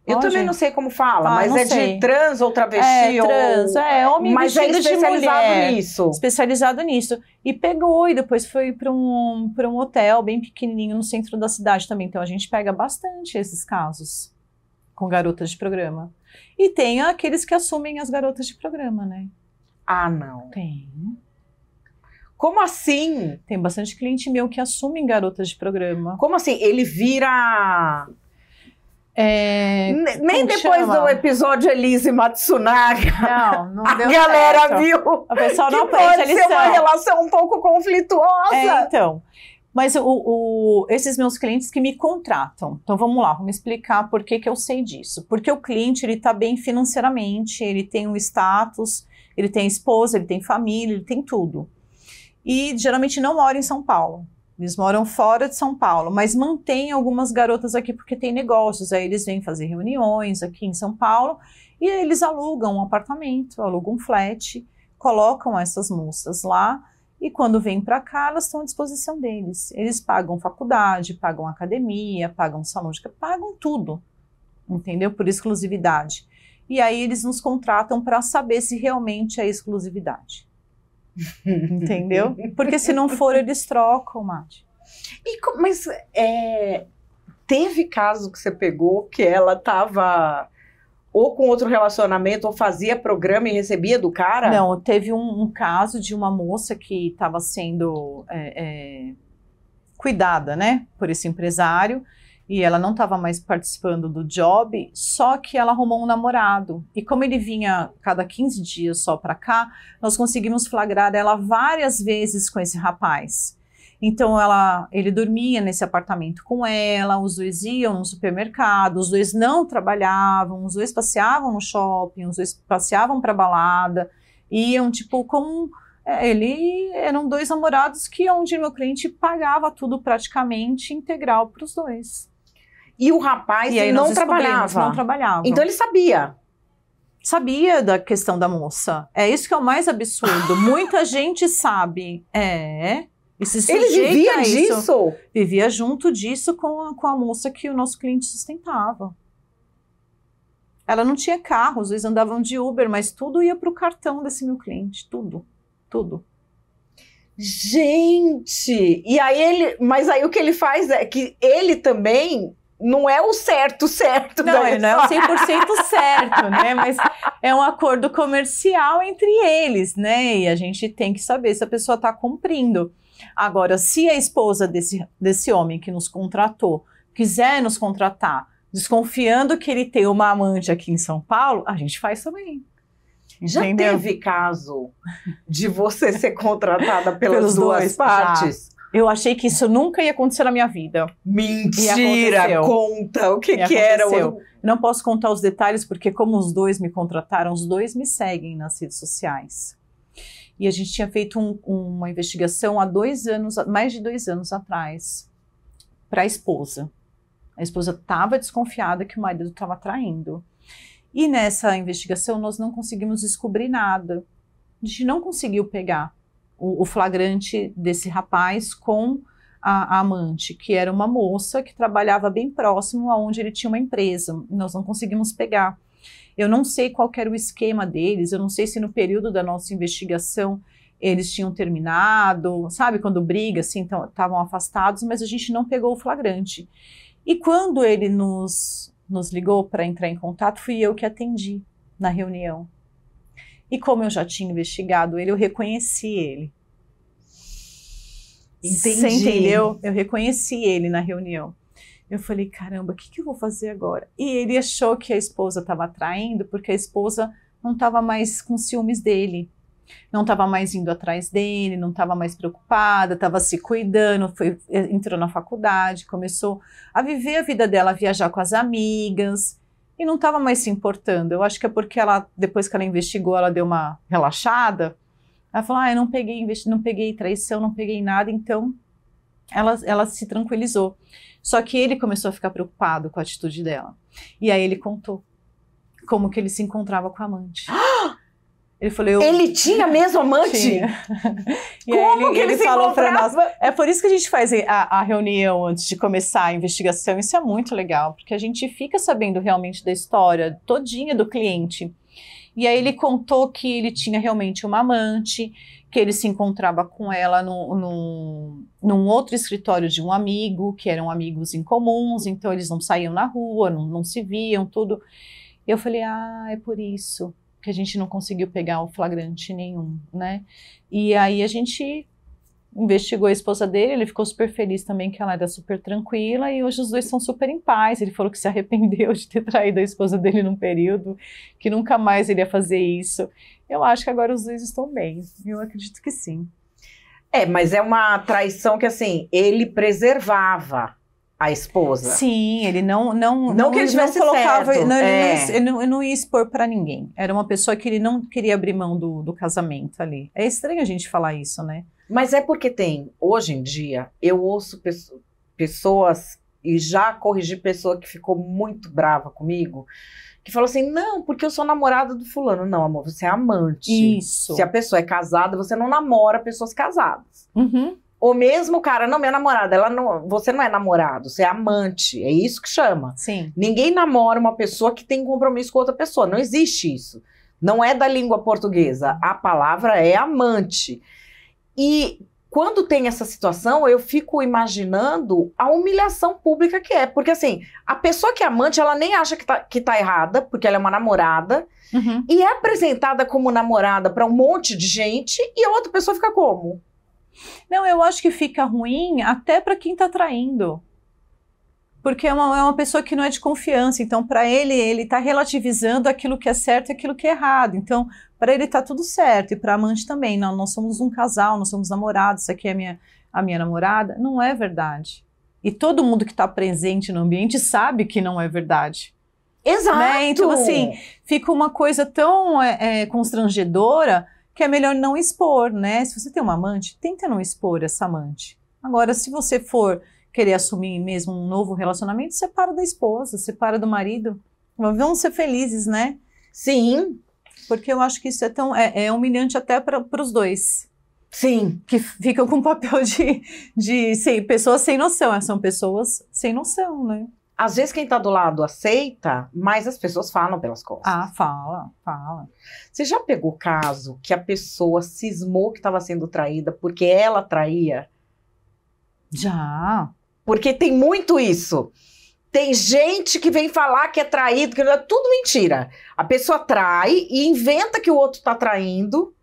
Eu também não sei como fala, mas é sei. De trans ou travesti? Trans, homem mas vestido de mulher. Nisso. Especializado nisso. E pegou, e depois foi para um hotel bem pequenininho no centro da cidade também. Então a gente pega bastante esses casos com garotas de programa. E tem aqueles que assumem as garotas de programa, né? Ah, não. Tem. Como assim? Tem bastante cliente meu que assumem garotas de programa. Como assim? Ele vira... Nem depois do episódio Elise Matsunaga. Não a deu galera certo. Viu a pessoa não que pode ser uma relação um pouco conflituosa. Então. Mas esses meus clientes que me contratam. Então vamos lá, vamos explicar por que eu sei disso. Porque o cliente, ele está bem financeiramente, ele tem um status, ele tem esposa, ele tem família, ele tem tudo. E geralmente não moram em São Paulo. Eles moram fora de São Paulo, mas mantêm algumas garotas aqui porque tem negócios. Aí eles vêm fazer reuniões aqui em São Paulo e aí eles alugam um apartamento, alugam um flat, colocam essas moças lá e quando vêm para cá, elas estão à disposição deles. Eles pagam faculdade, pagam academia, pagam salão de... pagam tudo, entendeu? Por exclusividade. E aí eles nos contratam para saber se realmente é exclusividade. Entendeu? Porque se não for, eles trocam, Mati. Mas teve caso que você pegou que ela estava ou com outro relacionamento ou fazia programa e recebia do cara? Não, teve um caso de uma moça que estava sendo cuidada, né, por esse empresário. E ela não estava mais participando do job, só que ela arrumou um namorado. E como ele vinha cada 15 dias só para cá, nós conseguimos flagrar ela várias vezes com esse rapaz. Então ele dormia nesse apartamento com ela, os dois iam no supermercado, os dois não trabalhavam, os dois passeavam no shopping, os dois passeavam para balada, iam tipo como... eram 2 namorados onde meu cliente pagava tudo praticamente integral para os dois. E o rapaz não trabalhava? Não trabalhava. Então ele sabia? Sabia da questão da moça. É isso que é o mais absurdo. Muita gente sabe. Ele vivia disso? Vivia junto disso com a moça que o nosso cliente sustentava. Ela não tinha carro, os dois andavam de Uber, mas tudo ia para o cartão desse meu cliente. Tudo. Gente! E aí mas aí o que ele faz é que ele também não é o certo. Não, ele não é o 100% certo, né? Mas é um acordo comercial entre eles, né? E a gente tem que saber se a pessoa está cumprindo. Agora, se a esposa desse homem que nos contratou quiser nos contratar, desconfiando que ele tem uma amante aqui em São Paulo, a gente faz também. Já Entendeu? teve caso de você ser contratada pelas duas dois, partes? já. Eu achei que isso nunca ia acontecer na minha vida. Mentira! aconteceu. Conta o que E era. aconteceu. Não posso contar os detalhes, porque como os dois me contrataram, os dois me seguem nas redes sociais. E a gente tinha feito uma investigação há 2 anos, mais de 2 anos atrás, para a esposa. A esposa estava desconfiada que o marido estava traindo. E nessa investigação nós não conseguimos descobrir nada. A gente não conseguiu pegar o flagrante desse rapaz com a amante, que era uma moça que trabalhava bem próximo aonde ele tinha uma empresa. Nós não conseguimos pegar. Eu não sei qual era o esquema deles, eu não sei se no período da nossa investigação eles tinham terminado, sabe, quando briga, assim, estavam afastados, mas a gente não pegou o flagrante. E quando ele nos ligou para entrar em contato, fui eu que atendi na reunião. E como eu já tinha investigado ele, eu reconheci ele. Entendi. Você entendeu? Eu reconheci ele na reunião. Eu falei, caramba, o que eu vou fazer agora? E ele achou que a esposa estava traindo, porque a esposa não estava mais com ciúmes dele. Não estava mais indo atrás dele, não estava mais preocupada, estava se cuidando, entrou na faculdade, começou a viver a vida dela, a viajar com as amigas, e não estava mais se importando. Eu acho que é porque depois que ela investigou, ela deu uma relaxada. Ela falou, eu não peguei traição, não peguei nada, então ela se tranquilizou. Só que ele começou a ficar preocupado com a atitude dela. E aí ele contou como que ele se encontrava com a amante. Ele falou, ele tinha mesmo amante? Tinha. E como que ele se falou para encontrava? nós. É por isso que a gente faz a reunião antes de começar a investigação. Isso é muito legal, porque a gente fica sabendo realmente da história todinha do cliente. E aí ele contou que ele tinha realmente uma amante, que ele se encontrava com ela num outro escritório de um amigo, que eram amigos em comuns, então eles não saíam na rua, não se viam, tudo. Eu falei, é por isso que a gente não conseguiu pegar o flagrante nenhum, né? E aí a gente investigou a esposa dele, ele ficou super feliz também que ela era super tranquila, e hoje os dois são super em paz. Ele falou que se arrependeu de ter traído a esposa dele num período, que nunca mais ele ia fazer isso. Eu acho que agora os dois estão bem, eu acredito que sim. Mas é uma traição que, assim, ele preservava a esposa. Sim, ele não que ele tivesse colocava, certo. Ele não ia expor para ninguém. Era uma pessoa que ele não queria abrir mão do casamento ali. É estranho a gente falar isso, né? Mas é porque hoje em dia, eu ouço pessoas, e já corrigi pessoa que ficou muito brava comigo, que falou assim, não, porque eu sou namorada do fulano. Não, amor, você é amante. Isso. Se a pessoa é casada, você não namora pessoas casadas. Uhum. Ou mesmo, cara, não, minha namorada, você não é namorado, você é amante. É isso que chama. Sim. Ninguém namora uma pessoa que tem compromisso com outra pessoa. Não existe isso. Não é da língua portuguesa. A palavra é amante. E quando tem essa situação, eu fico imaginando a humilhação pública que é. Porque, assim, a pessoa que é amante, ela nem acha que tá errada, porque ela é uma namorada, e é apresentada como namorada para um monte de gente, e a outra pessoa fica como? Não, eu acho que fica ruim até para quem tá traindo. Porque é uma pessoa que não é de confiança. Então, para ele tá relativizando aquilo que é certo e aquilo que é errado. Então, para ele tá tudo certo. E para amante também. Não, nós somos um casal, nós somos namorados, isso aqui é a minha namorada. Não é verdade. E todo mundo que tá presente no ambiente sabe que não é verdade. Exato! Né? Então, assim, fica uma coisa tão constrangedora que é melhor não expor, né? Se você tem uma amante, tenta não expor essa amante. Agora, se você for querer assumir mesmo um novo relacionamento, separa da esposa, separa do marido. Vamos ser felizes, né? Sim. Porque eu acho que isso é humilhante até para os dois. Sim. Que ficam com o papel de pessoas sem noção. São pessoas sem noção, né? às vezes quem tá do lado aceita, mas as pessoas falam pelas costas. Ah, fala. Você já pegou caso que a pessoa cismou que estava sendo traída porque ela traía? Já. Porque tem muito isso. Tem gente que vem falar que é traído, que é tudo mentira. A pessoa trai e inventa que o outro tá traindo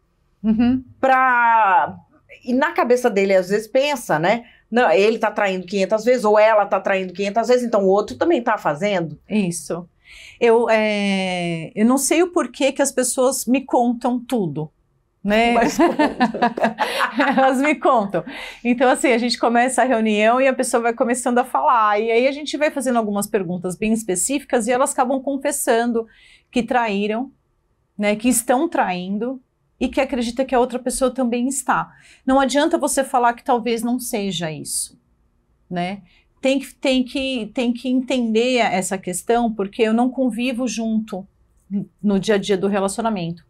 E na cabeça dele, às vezes, pensa, né? Não, ele tá traindo 500 vezes, ou ela tá traindo 500 vezes, então o outro também tá fazendo. Isso. Eu não sei o porquê que as pessoas me contam tudo, né? Mas elas me contam. Então, assim, a gente começa a reunião e a pessoa vai começando a falar. E aí a gente vai fazendo algumas perguntas bem específicas e elas acabam confessando que traíram, né? Que estão traindo e que acredita que a outra pessoa também está. Não adianta você falar que talvez não seja isso, né? Tem que entender essa questão, porque eu não convivo junto no dia a dia do relacionamento.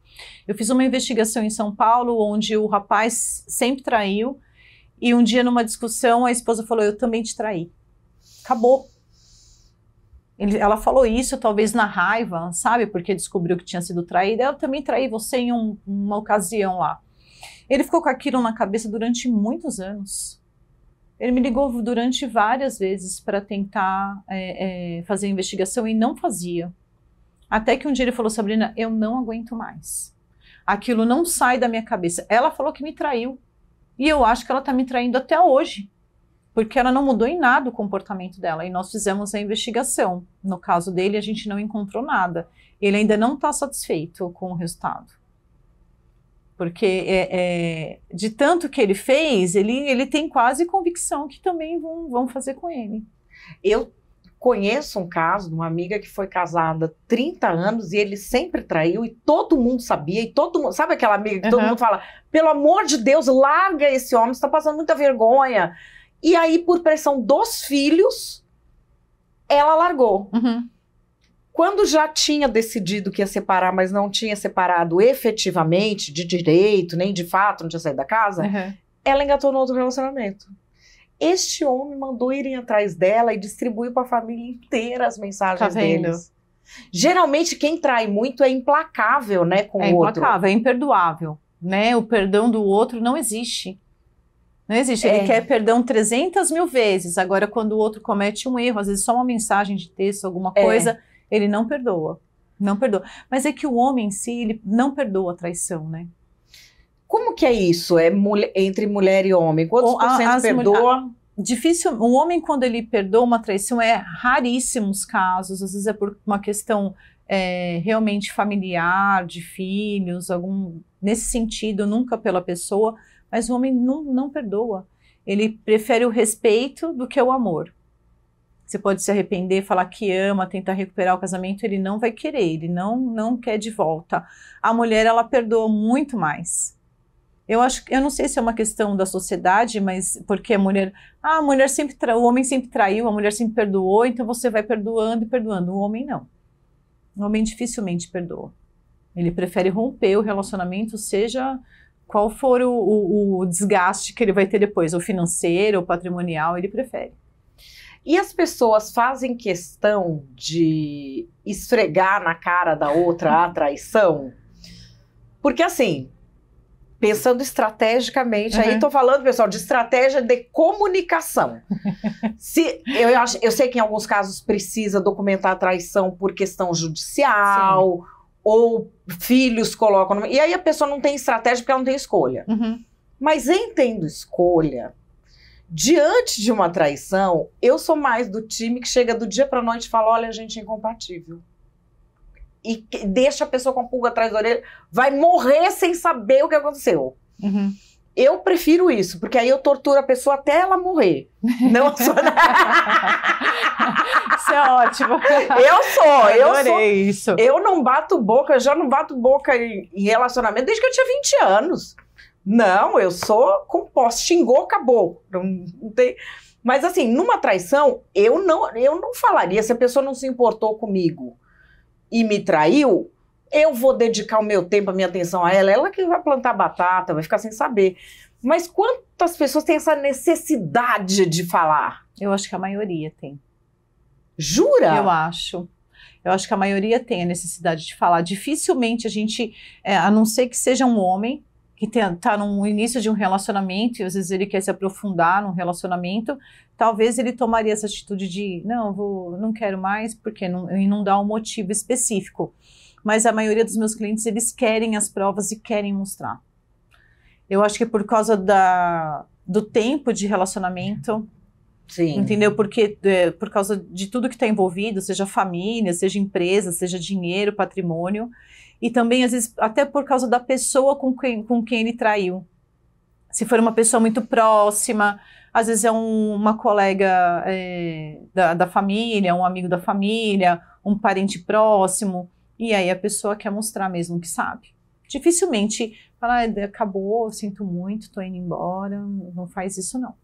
Eu fiz uma investigação em São Paulo, onde o rapaz sempre traiu, e um dia numa discussão a esposa falou, eu também te traí. Acabou. Ela falou isso talvez na raiva, sabe? Porque descobriu que tinha sido traída. Eu também traí você em uma ocasião lá. Ele ficou com aquilo na cabeça durante muitos anos. Ele me ligou durante várias vezes para tentar fazer a investigação e não fazia. Até que um dia ele falou, Sabrina, eu não aguento mais. Aquilo não sai da minha cabeça. Ela falou que me traiu. E eu acho que ela está me traindo até hoje. Porque ela não mudou em nada o comportamento dela. E nós fizemos a investigação. No caso dele, a gente não encontrou nada. Ele ainda não está satisfeito com o resultado. Porque de tanto que ele fez, ele tem quase convicção que também vão fazer com ele. Eu conheço um caso de uma amiga que foi casada há 30 anos e ele sempre traiu e todo mundo sabia. E todo mundo, sabe aquela amiga que todo mundo fala, pelo amor de Deus, larga esse homem, você está passando muita vergonha. E aí, por pressão dos filhos, ela largou. Quando já tinha decidido que ia separar, mas não tinha separado efetivamente, de direito, nem de fato, não tinha saído da casa, ela engatou no outro relacionamento. Este homem mandou irem atrás dela e distribuiu para a família inteira as mensagens deles. Geralmente, quem trai muito é implacável, né, com o outro. É implacável, é imperdoável, né? O perdão do outro não existe. Não existe, ele quer perdão 300 mil vezes, agora quando o outro comete um erro, às vezes só uma mensagem de texto, alguma coisa, ele não perdoa, não perdoa. Mas é que o homem em si, ele não perdoa a traição, né? Como que é isso? É entre mulher e homem? Quantos por cento perdoa? Difícil, o homem quando ele perdoa uma traição é raríssimos casos, às vezes é por uma questão realmente familiar, de filhos, nesse sentido, nunca pela pessoa. Mas o homem não perdoa. Ele prefere o respeito do que o amor. Você pode se arrepender, falar que ama, tentar recuperar o casamento, ele não vai querer, ele não quer de volta. A mulher, ela perdoa muito mais. Eu não sei se é uma questão da sociedade, mas porque a mulher sempre o homem sempre traiu, a mulher sempre perdoou, então você vai perdoando e perdoando. O homem não. O homem dificilmente perdoa. Ele prefere romper o relacionamento, seja qual for o desgaste que ele vai ter depois, ou financeiro, ou patrimonial, ele prefere. E as pessoas fazem questão de esfregar na cara da outra a traição? Porque assim, pensando estrategicamente, aí tô falando, pessoal, de estratégia de comunicação. Eu sei que em alguns casos precisa documentar a traição por questão judicial, ou filhos colocam... E aí a pessoa não tem estratégia porque ela não tem escolha. Mas em tendo escolha, diante de uma traição, eu sou mais do time que chega do dia pra noite e fala, olha, a gente é incompatível. E deixa a pessoa com a pulga atrás da orelha, vai morrer sem saber o que aconteceu. Eu prefiro isso, porque aí eu torturo a pessoa até ela morrer. Não sou... Isso é ótimo. Eu adorei isso. Eu não bato boca, eu já não bato boca em relacionamento desde que eu tinha 20 anos. Não, eu sou composta, xingou, acabou. Não tem... Mas assim, numa traição, eu não falaria, se a pessoa não se importou comigo e me traiu, eu vou dedicar o meu tempo, a minha atenção a ela que vai plantar batata, vai ficar sem saber. Mas quantas pessoas têm essa necessidade de falar? Eu acho que a maioria tem. Jura? Eu acho. Eu acho que a maioria tem a necessidade de falar. Dificilmente a gente, a não ser que seja um homem que está no início de um relacionamento e às vezes ele quer se aprofundar num relacionamento, talvez ele tomaria essa atitude de não quero mais, porque não dá um motivo específico. Mas a maioria dos meus clientes, eles querem as provas e querem mostrar. Eu acho que é por causa do tempo de relacionamento. Sim. Entendeu? Porque por causa de tudo que está envolvido, seja família, seja empresa, seja dinheiro, patrimônio, e também, às vezes, até por causa da pessoa com quem ele traiu. Se for uma pessoa muito próxima, às vezes é uma colega da família, um amigo da família, um parente próximo, e aí a pessoa quer mostrar mesmo que sabe. Dificilmente fala, acabou, sinto muito, tô indo embora, não faz isso não.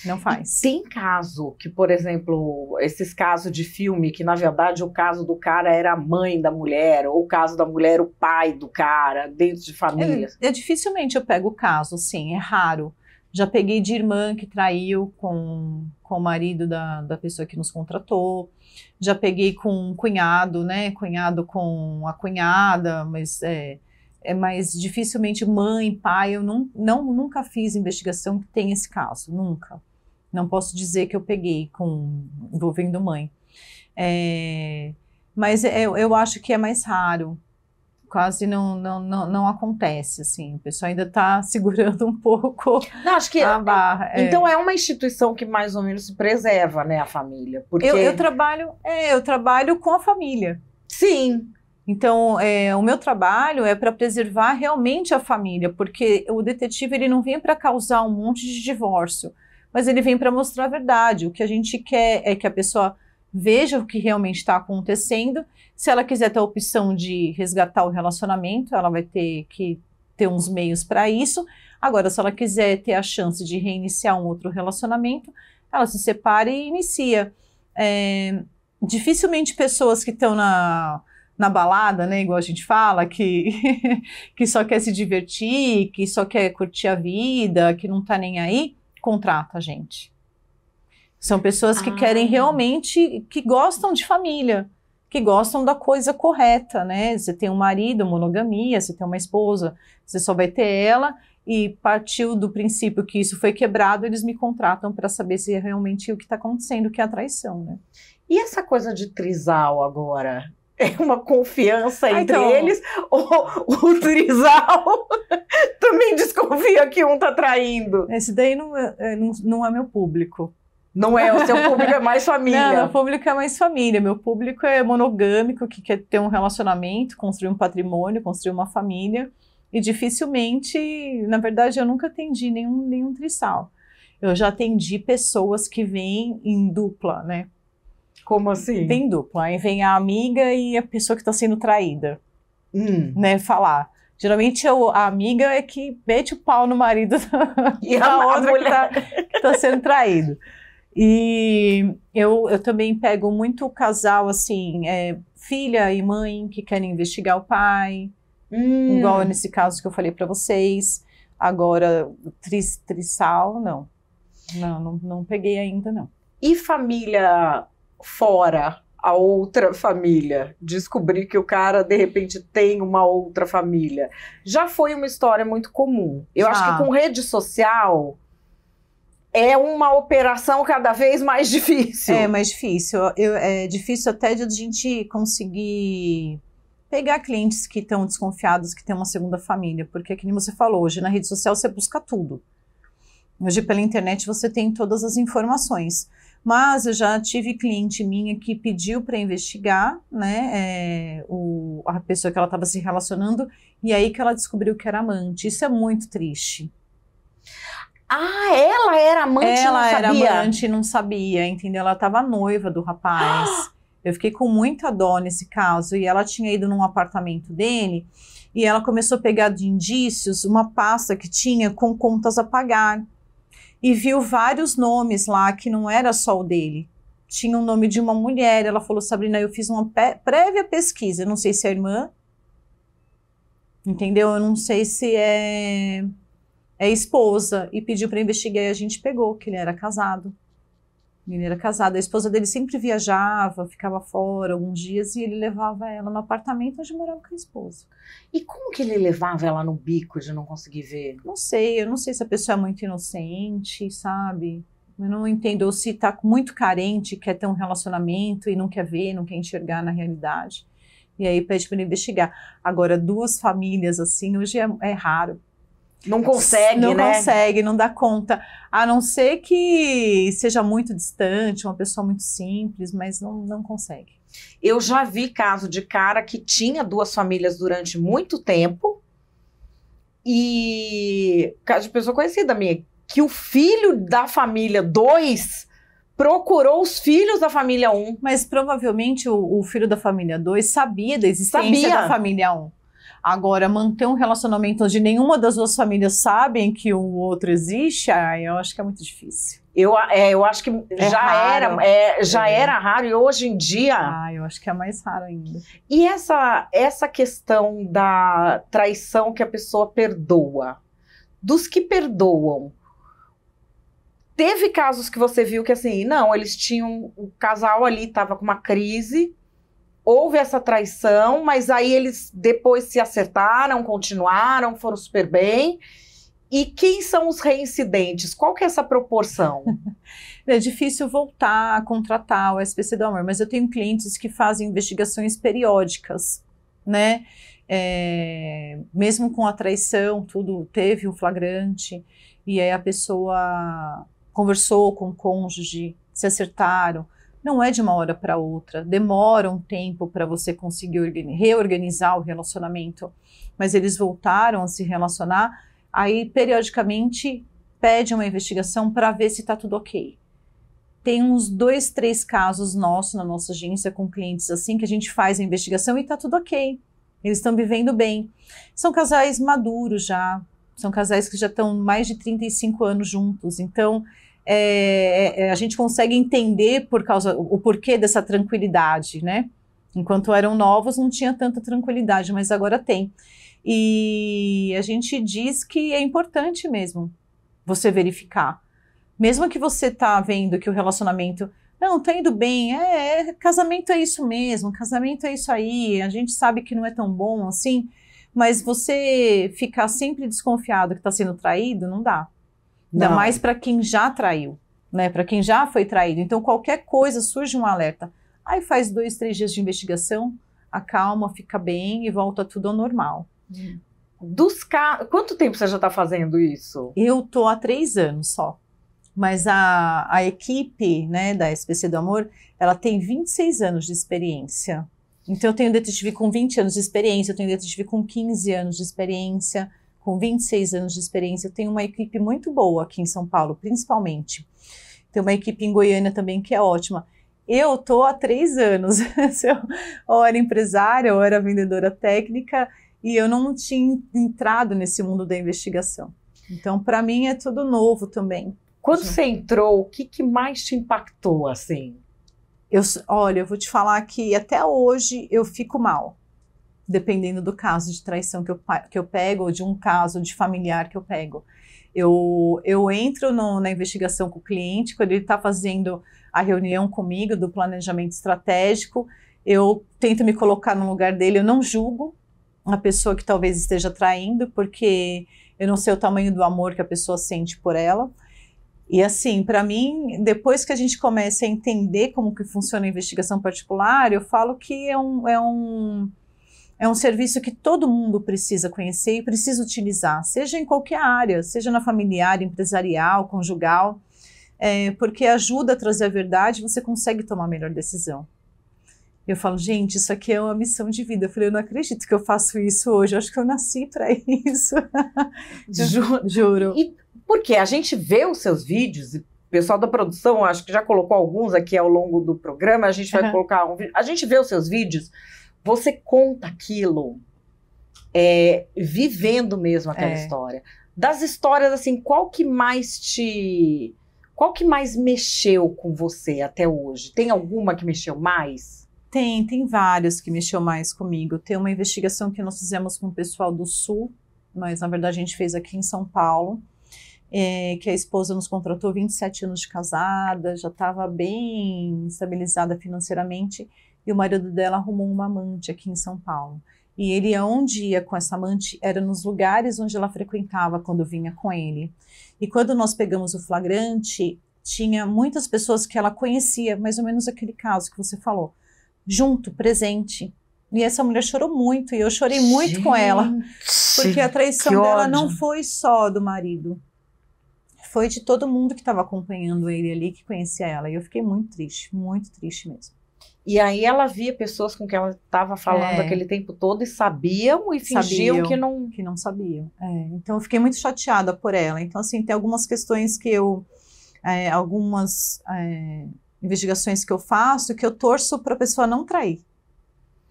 Não faz. Tem caso que, por exemplo, esses casos de filme, que na verdade o caso do cara era a mãe da mulher, ou o caso da mulher, o pai do cara, dentro de família. Dificilmente eu pego o caso, sim, é raro. Já peguei de irmã que traiu com o marido da pessoa que nos contratou. Já peguei com cunhado, né? Cunhado com a cunhada, mas mas dificilmente mãe, pai, eu nunca fiz investigação que tem esse caso, nunca. Não posso dizer que eu peguei envolvendo mãe. Mas eu acho que é mais raro, quase não acontece, assim, o pessoal ainda está segurando um pouco acho que a barra. Então é uma instituição que mais ou menos se preserva, né, a família. Porque... eu trabalho com a família. Sim. Então, o meu trabalho é para preservar realmente a família, porque o detetive ele não vem para causar um monte de divórcio, mas ele vem para mostrar a verdade. O que a gente quer é que a pessoa veja o que realmente está acontecendo. Se ela quiser ter a opção de resgatar o relacionamento, ela vai ter que ter uns meios para isso. Agora, se ela quiser ter a chance de reiniciar um outro relacionamento, ela se separa e inicia. Dificilmente pessoas que estão na balada, né, igual a gente fala, que só quer se divertir, que só quer curtir a vida, que não tá nem aí, contrata a gente. São pessoas que querem realmente, que gostam de família, que gostam da coisa correta, né? Você tem um marido, monogamia, você tem uma esposa, você só vai ter ela, e partiu do princípio que isso foi quebrado, eles me contratam para saber se é realmente o que está acontecendo, que é a traição, né? E essa coisa de trisal agora? É uma confiança entre eles? Ou o trisal também desconfia que um tá traindo? Esse daí não é meu público. Não é? O seu público é mais família? Não, meu público é mais família. Meu público é monogâmico, que quer ter um relacionamento, construir um patrimônio, construir uma família. E dificilmente, na verdade, eu nunca atendi nenhum trisal. Eu já atendi pessoas que vêm em dupla, né? Como assim? Vem dupla, aí vem a amiga e a pessoa que está sendo traída, né, falar. Geralmente a amiga é que mete o pau no marido e da outra que tá sendo traído. E eu também pego muito casal, assim, filha e mãe que querem investigar o pai, igual nesse caso que eu falei para vocês. Agora, trisal, não peguei ainda, não. E família fora, a outra família, descobrir que o cara de repente tem uma outra família, já foi uma história muito comum. Eu acho que com rede social é uma operação cada vez mais difícil. É mais difícil. É difícil até de a gente conseguir pegar clientes que estão desconfiados que tem uma segunda família, porque, como você falou, hoje na rede social você busca tudo. Hoje pela internet você tem todas as informações. Mas eu já tive cliente minha que pediu para investigar, né, a pessoa que ela estava se relacionando, e aí que ela descobriu que era amante. Isso é muito triste. Ah, ela era amante e não sabia? Ela era amante e não sabia, entendeu? Ela estava noiva do rapaz. Eu fiquei com muita dó nesse caso, e ela tinha ido num apartamento dele, e ela começou a pegar de indícios uma pasta que tinha com contas a pagar. E viu vários nomes lá que não era só o dele. Tinha o nome de uma mulher. Ela falou, Sabrina, eu fiz uma prévia pesquisa. Eu não sei se é irmã. Entendeu? Eu não sei se é esposa. E pediu para investigar e a gente pegou, que ele era casado. Ele era casado, a esposa dele sempre viajava, ficava fora alguns dias e ele levava ela no apartamento onde morava com a esposa. E como que ele levava ela no bico de não conseguir ver? Não sei, eu não sei se a pessoa é muito inocente, sabe? Eu não entendo, ou se tá muito carente, quer ter um relacionamento e não quer ver, não quer enxergar na realidade. E aí pede para ele investigar. Agora, 2 famílias assim, hoje é raro. Não consegue, não né? Não consegue, não dá conta. A não ser que seja muito distante, uma pessoa muito simples, mas não consegue. Eu já vi caso de cara que tinha 2 famílias durante muito tempo e caso de pessoa conhecida minha, que o filho da família 2 procurou os filhos da família 1. Mas provavelmente o filho da família 2 sabia da existência da família 1. Agora, manter um relacionamento onde nenhuma das 2 famílias sabem que o outro existe, eu acho que é muito difícil. Eu acho que já era raro e hoje em dia... eu acho que é mais raro ainda. E essa questão da traição que a pessoa perdoa, dos que perdoam, teve casos que você viu que assim, não, eles tinham, o casal ali estava com uma crise, houve essa traição, mas aí eles depois se acertaram, continuaram, foram super bem. E quem são os reincidentes? Qual que é essa proporção? É difícil voltar a contratar o SPC do Amor, mas eu tenho clientes que fazem investigações periódicas, né? Mesmo com a traição, tudo teve um flagrante, e aí a pessoa conversou com o cônjuge, se acertaram. Não é de uma hora para outra, demora um tempo para você conseguir reorganizar o relacionamento, mas eles voltaram a se relacionar, aí periodicamente pede uma investigação para ver se está tudo ok. Tem uns 2, 3 casos nossos na nossa agência com clientes assim, que a gente faz a investigação e está tudo ok, eles estão vivendo bem. São casais maduros já, são casais que já estão mais de 35 anos juntos, então... a gente consegue entender o porquê dessa tranquilidade, né? Enquanto eram novos não tinha tanta tranquilidade, mas agora tem. E a gente diz que é importante mesmo você verificar. Mesmo que você tá vendo que o relacionamento, não, tá indo bem, casamento é isso mesmo, casamento é isso aí, a gente sabe que não é tão bom assim, mas você ficar sempre desconfiado que tá sendo traído, não dá. Ainda mais para quem já traiu, né? Para quem já foi traído. Então, qualquer coisa surge um alerta. Aí faz 2, 3 dias de investigação, acalma, fica bem e volta tudo ao normal. Quanto tempo você já está fazendo isso? Eu tô há 3 anos só. Mas a equipe, né, da SPC do Amor, ela tem 26 anos de experiência. Então, eu tenho detetive com 20 anos de experiência, eu tenho detetive com 15 anos de experiência, com 26 anos de experiência. Eu tenho uma equipe muito boa aqui em São Paulo, principalmente. Tem uma equipe em Goiânia também que é ótima. Eu estou há 3 anos. Eu ou era empresária, ou era vendedora técnica, e eu não tinha entrado nesse mundo da investigação. Então, para mim, é tudo novo também. Quando você entrou, o que mais te impactou, assim? Olha, eu vou te falar que até hoje eu fico mal, dependendo do caso de traição que eu pego, ou de um caso de familiar que eu pego. Eu entro na investigação com o cliente, quando ele está fazendo a reunião comigo do planejamento estratégico, eu tento me colocar no lugar dele, eu não julgo a pessoa que talvez esteja traindo, porque eu não sei o tamanho do amor que a pessoa sente por ela. E assim, para mim, depois que a gente começa a entender como que funciona a investigação particular, eu falo que é um serviço que todo mundo precisa conhecer e precisa utilizar, seja em qualquer área, seja na familiar, empresarial, conjugal, porque ajuda a trazer a verdade e você consegue tomar a melhor decisão. Eu falo, gente, isso aqui é uma missão de vida. Eu falei, eu não acredito que eu faço isso hoje, eu acho que eu nasci para isso. Juro. E porque a gente vê os seus vídeos, e o pessoal da produção, acho que já colocou alguns aqui ao longo do programa, a gente vai colocar um vídeo. A gente vê os seus vídeos, você conta aquilo, vivendo mesmo aquela história. Das histórias, assim, qual que mais mexeu com você até hoje? Tem alguma que mexeu mais? Tem vários que mexeu mais comigo. Tem uma investigação que nós fizemos com o pessoal do Sul, mas na verdade a gente fez aqui em São Paulo. que a esposa nos contratou, 27 anos de casada, já estava bem estabilizada financeiramente, e o marido dela arrumou uma amante aqui em São Paulo. E ele, onde ia com essa amante, era nos lugares onde ela frequentava quando vinha com ele. E quando nós pegamos o flagrante, tinha muitas pessoas que ela conhecia, mais ou menos aquele caso que você falou, junto, presente. E essa mulher chorou muito, e eu chorei muito com ela, porque a traição dela não foi só do marido, foi de todo mundo que estava acompanhando ele ali, que conhecia ela. E eu fiquei muito triste mesmo. E aí ela via pessoas com quem ela estava falando aquele tempo todo e sabiam e fingiam que não sabiam. Então eu fiquei muito chateada por ela. Então, assim, tem algumas questões que algumas investigações que eu faço que eu torço para a pessoa não trair.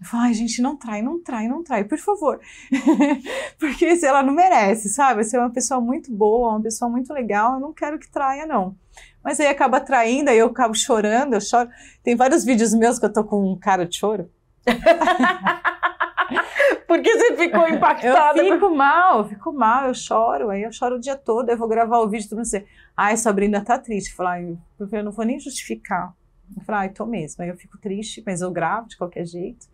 Eu falo, ai, gente, não trai, por favor. Porque se ela não merece, sabe? Você é uma pessoa muito boa, uma pessoa muito legal, eu não quero que traia, não. Mas aí acaba traindo, aí eu acabo chorando, eu choro. Tem vários vídeos meus que eu tô com um cara de choro. Porque você ficou impactada. Eu fico mal, eu choro. Aí eu choro o dia todo, eu vou gravar o vídeo, todo mundo dizer, ai, Sabrina tá triste. Eu falo, eu não vou nem justificar. Eu falo, ai, tô mesmo. Aí eu fico triste, mas eu gravo de qualquer jeito.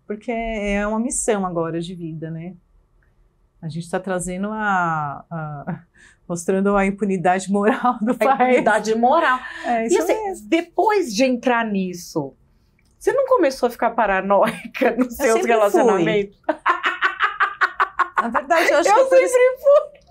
Porque é uma missão agora de vida, né? A gente está trazendo mostrando a impunidade moral do país. A impunidade moral. Isso e assim, depois de entrar nisso, você não começou a ficar paranoica nos seus relacionamentos? Na verdade, eu acho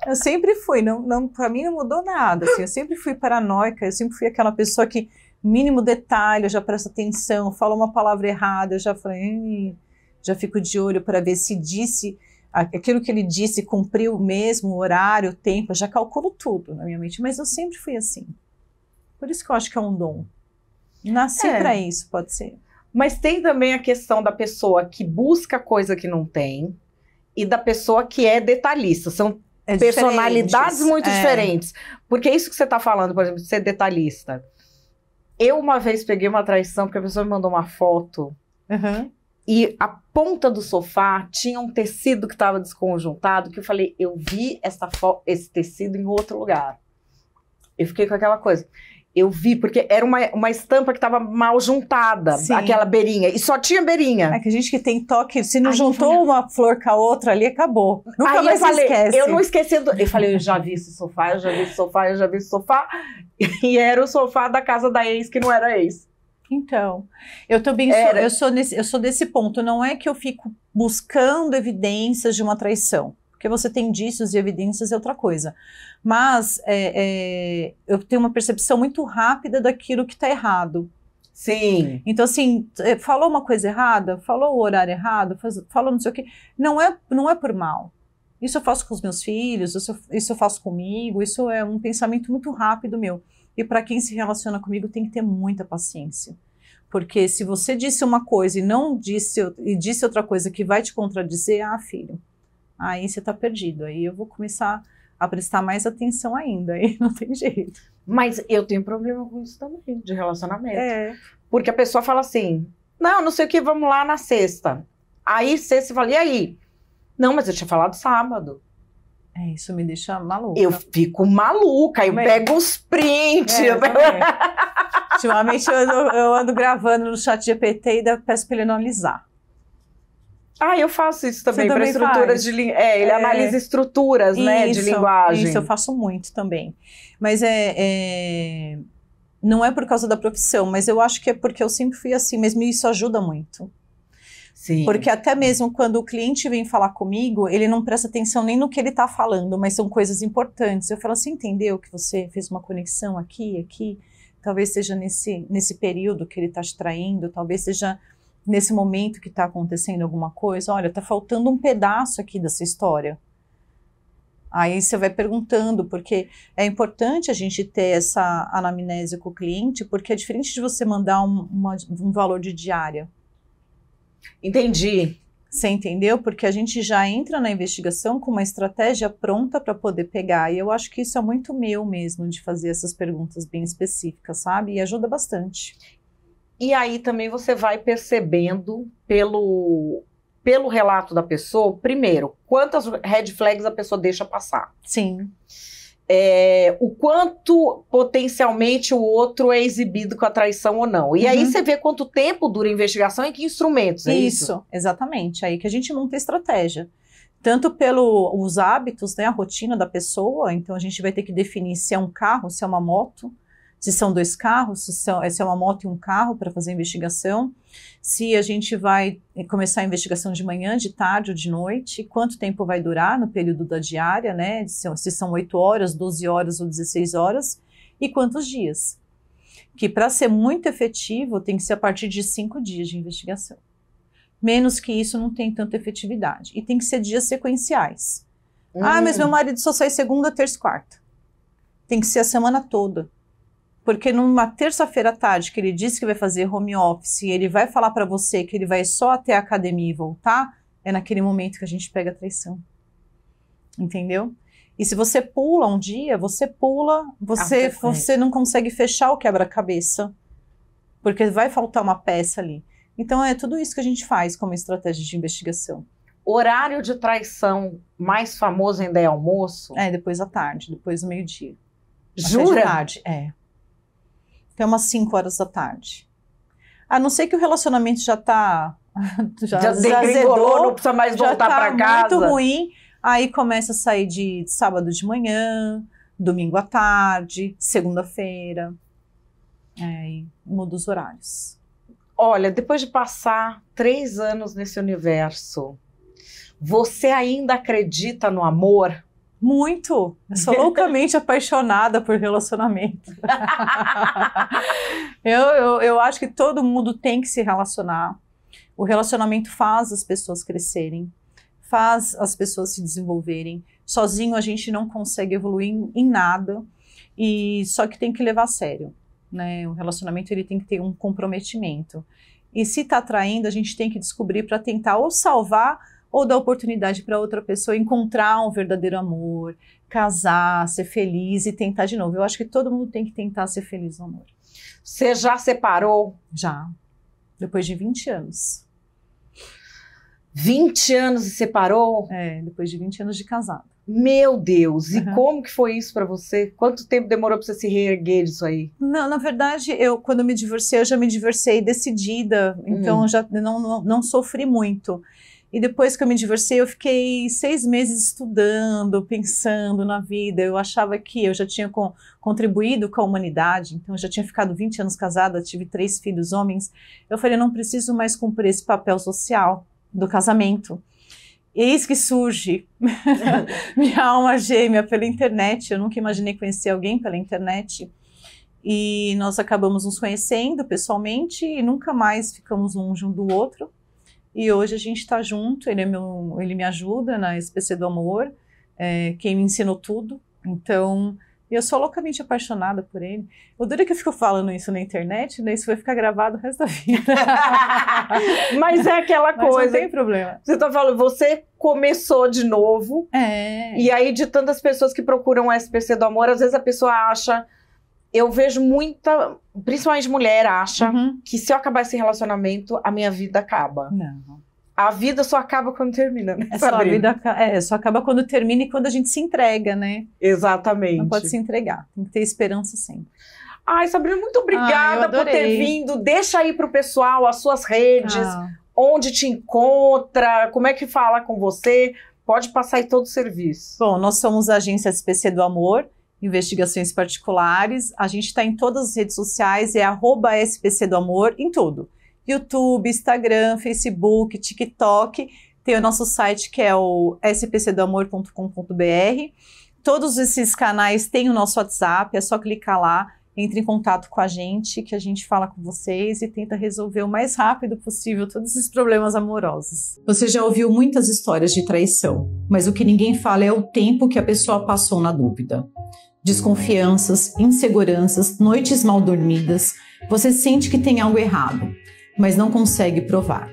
eu sempre fui. Não, para mim não mudou nada. Assim, eu sempre fui paranoica, eu sempre fui aquela pessoa que, mínimo detalhe, eu já presto atenção, falo uma palavra errada, eu já falei, já fico de olho para ver se disse aquilo que ele disse, cumpriu mesmo o horário, o tempo, eu já calculo tudo na minha mente, mas eu sempre fui assim. Por isso que eu acho que é um dom. Nasci para isso, pode ser. Mas tem também a questão da pessoa que busca coisa que não tem e da pessoa que é detalhista. São personalidades muito diferentes. Porque isso que você está falando, por exemplo, de ser detalhista. Eu uma vez peguei uma traição porque a pessoa me mandou uma foto e a ponta do sofá tinha um tecido que estava desconjuntado, que eu falei, eu vi esse tecido em outro lugar. Eu fiquei com aquela coisa. Eu vi, porque era uma estampa que estava mal juntada, aquela beirinha, e só tinha beirinha. É que a gente que tem toque, se não juntou uma flor com a outra ali, acabou. Nunca mais se esquece. Eu não esqueci, eu falei, eu já vi esse sofá, eu já vi esse sofá, eu já vi esse sofá, e era o sofá da casa da ex, que não era ex. Então, eu também eu sou desse ponto, não é que eu fico buscando evidências de uma traição. Porque você tem indícios e evidências é outra coisa. Mas eu tenho uma percepção muito rápida daquilo que está errado. Sim. Então, assim, falou uma coisa errada, falou o horário errado, falou não sei o quê, não é por mal. Isso eu faço com os meus filhos, isso eu faço comigo, isso é um pensamento muito rápido meu. E para quem se relaciona comigo tem que ter muita paciência. Porque se você disse uma coisa e disse outra coisa que vai te contradizer, filho, aí você tá perdido, aí eu vou começar a prestar mais atenção ainda, aí não tem jeito. Mas eu tenho problema com isso também, de relacionamento. Porque a pessoa fala assim, não sei o que, vamos lá na sexta. Aí sexta, eu falo, e aí? Não, mas eu tinha falado sábado. Isso me deixa maluca. Eu fico maluca, eu pego os prints. Ultimamente eu ando gravando no ChatGPT e peço para ele analisar. Eu faço isso também para estruturas de linguagem. Ele analisa estruturas, né, de linguagem. Isso, eu faço muito também. Mas não é por causa da profissão, mas eu acho que é porque eu sempre fui assim mesmo, e isso ajuda muito. Sim. Porque até mesmo quando o cliente vem falar comigo, ele não presta atenção nem no que ele está falando, mas são coisas importantes. Eu falo, você entendeu que você fez uma conexão aqui? Talvez seja nesse período que ele está te traindo, talvez seja nesse momento que está acontecendo alguma coisa. Olha, está faltando um pedaço aqui dessa história. Aí você vai perguntando, porque é importante a gente ter essa anamnese com o cliente, porque é diferente de você mandar um valor de diária. Entendi. Você entendeu? Porque a gente já entra na investigação com uma estratégia pronta para poder pegar. E eu acho que isso é muito meu mesmo, de fazer essas perguntas bem específicas, sabe? E ajuda bastante. E aí também você vai percebendo pelo relato da pessoa, primeiro, quantas red flags a pessoa deixa passar. Sim. o quanto potencialmente o outro é exibido com a traição ou não. E aí você vê quanto tempo dura a investigação e que instrumentos, é isso? Isso, exatamente. Aí que a gente monta a estratégia. Tanto pelos hábitos, né, a rotina da pessoa, então a gente vai ter que definir se é um carro, se é uma moto, se são 2 carros, se é uma moto e um carro para fazer a investigação, se a gente vai começar a investigação de manhã, de tarde ou de noite, quanto tempo vai durar no período da diária, né, se são 8 horas, 12 horas ou 16 horas, e quantos dias. Que para ser muito efetivo tem que ser a partir de 5 dias de investigação. Menos que isso não tem tanta efetividade. E tem que ser dias sequenciais. Ah, mas meu marido só sai segunda, terça e quarta. Tem que ser a semana toda. Porque numa terça-feira à tarde, que ele disse que vai fazer home office, e ele vai falar para você que ele vai só até a academia e voltar, é naquele momento que a gente pega a traição. Entendeu? E se você pula um dia, você não consegue fechar o quebra-cabeça. Porque vai faltar uma peça ali. Então é tudo isso que a gente faz como estratégia de investigação. Horário de traição mais famoso ainda é almoço? É, depois da tarde, depois do meio-dia. Jura? De tarde, Até umas 5 horas da tarde. A não ser que o relacionamento já tá... já degringolou, não precisa mais voltar para casa. Muito ruim. Aí começa a sair de sábado de manhã, domingo à tarde, segunda-feira. Aí muda os horários. Olha, depois de passar 3 anos nesse universo, você ainda acredita no amor? Muito! Eu sou loucamente apaixonada por relacionamento. eu acho que todo mundo tem que se relacionar. O relacionamento faz as pessoas crescerem, faz as pessoas se desenvolverem. Sozinho a gente não consegue evoluir em nada, e só que tem que levar a sério. Né? O relacionamento ele tem que ter um comprometimento. E se está traindo, a gente tem que descobrir para tentar ou salvar ou dar oportunidade para outra pessoa encontrar um verdadeiro amor, casar, ser feliz e tentar de novo. Eu acho que todo mundo tem que tentar ser feliz no amor. Você já separou? Já. Depois de 20 anos. 20 anos e separou? Depois de 20 anos de casado. Meu Deus, e como que foi isso pra você? Quanto tempo demorou pra você se reerguer disso aí? Não, na verdade, quando me divorciei, eu já me divorciei decidida, então eu já não sofri muito. E depois que eu me divorciei, eu fiquei 6 meses estudando, pensando na vida. Eu achava que eu já tinha contribuído com a humanidade, então eu já tinha ficado 20 anos casada, tive 3 filhos homens. Eu falei, eu não preciso mais cumprir esse papel social do casamento. Eis que surge minha alma gêmea pela internet. Eu nunca imaginei conhecer alguém pela internet. E nós acabamos nos conhecendo pessoalmente e nunca mais ficamos um junto do outro. E hoje a gente está junto, ele me ajuda na SPC do Amor, quem me ensinou tudo. Então, eu sou loucamente apaixonada por ele. O duro é que eu fico falando isso na internet, né? Isso vai ficar gravado o resto da vida. Mas é aquela coisa. Mas não tem problema. Você tá falando, você começou de novo. E aí, de tantas pessoas que procuram o SPC do Amor, às vezes a pessoa acha... Eu vejo muita, principalmente mulher, acha que se eu acabar esse relacionamento, a minha vida acaba. Não. A vida só acaba quando termina, né? Só acaba quando termina e quando a gente se entrega, né? Exatamente. Não pode se entregar, tem que ter esperança sempre. Ai, Sabrina, muito obrigada por ter vindo. Deixa aí pro pessoal as suas redes, onde te encontra, como é que fala com você. Pode passar aí todo o serviço. Bom, nós somos a agência SPC do Amor, Investigações Particulares. A gente está em todas as redes sociais, é @SPC do Amor, em tudo. YouTube, Instagram, Facebook, TikTok. Tem o nosso site que é o spcdoamor.com.br. Todos esses canais têm o nosso WhatsApp, é só clicar lá, entre em contato com a gente, que a gente fala com vocês e tenta resolver o mais rápido possível todos esses problemas amorosos. Você já ouviu muitas histórias de traição, mas o que ninguém fala é o tempo que a pessoa passou na dúvida. Desconfianças, inseguranças, noites mal dormidas, você sente que tem algo errado, mas não consegue provar.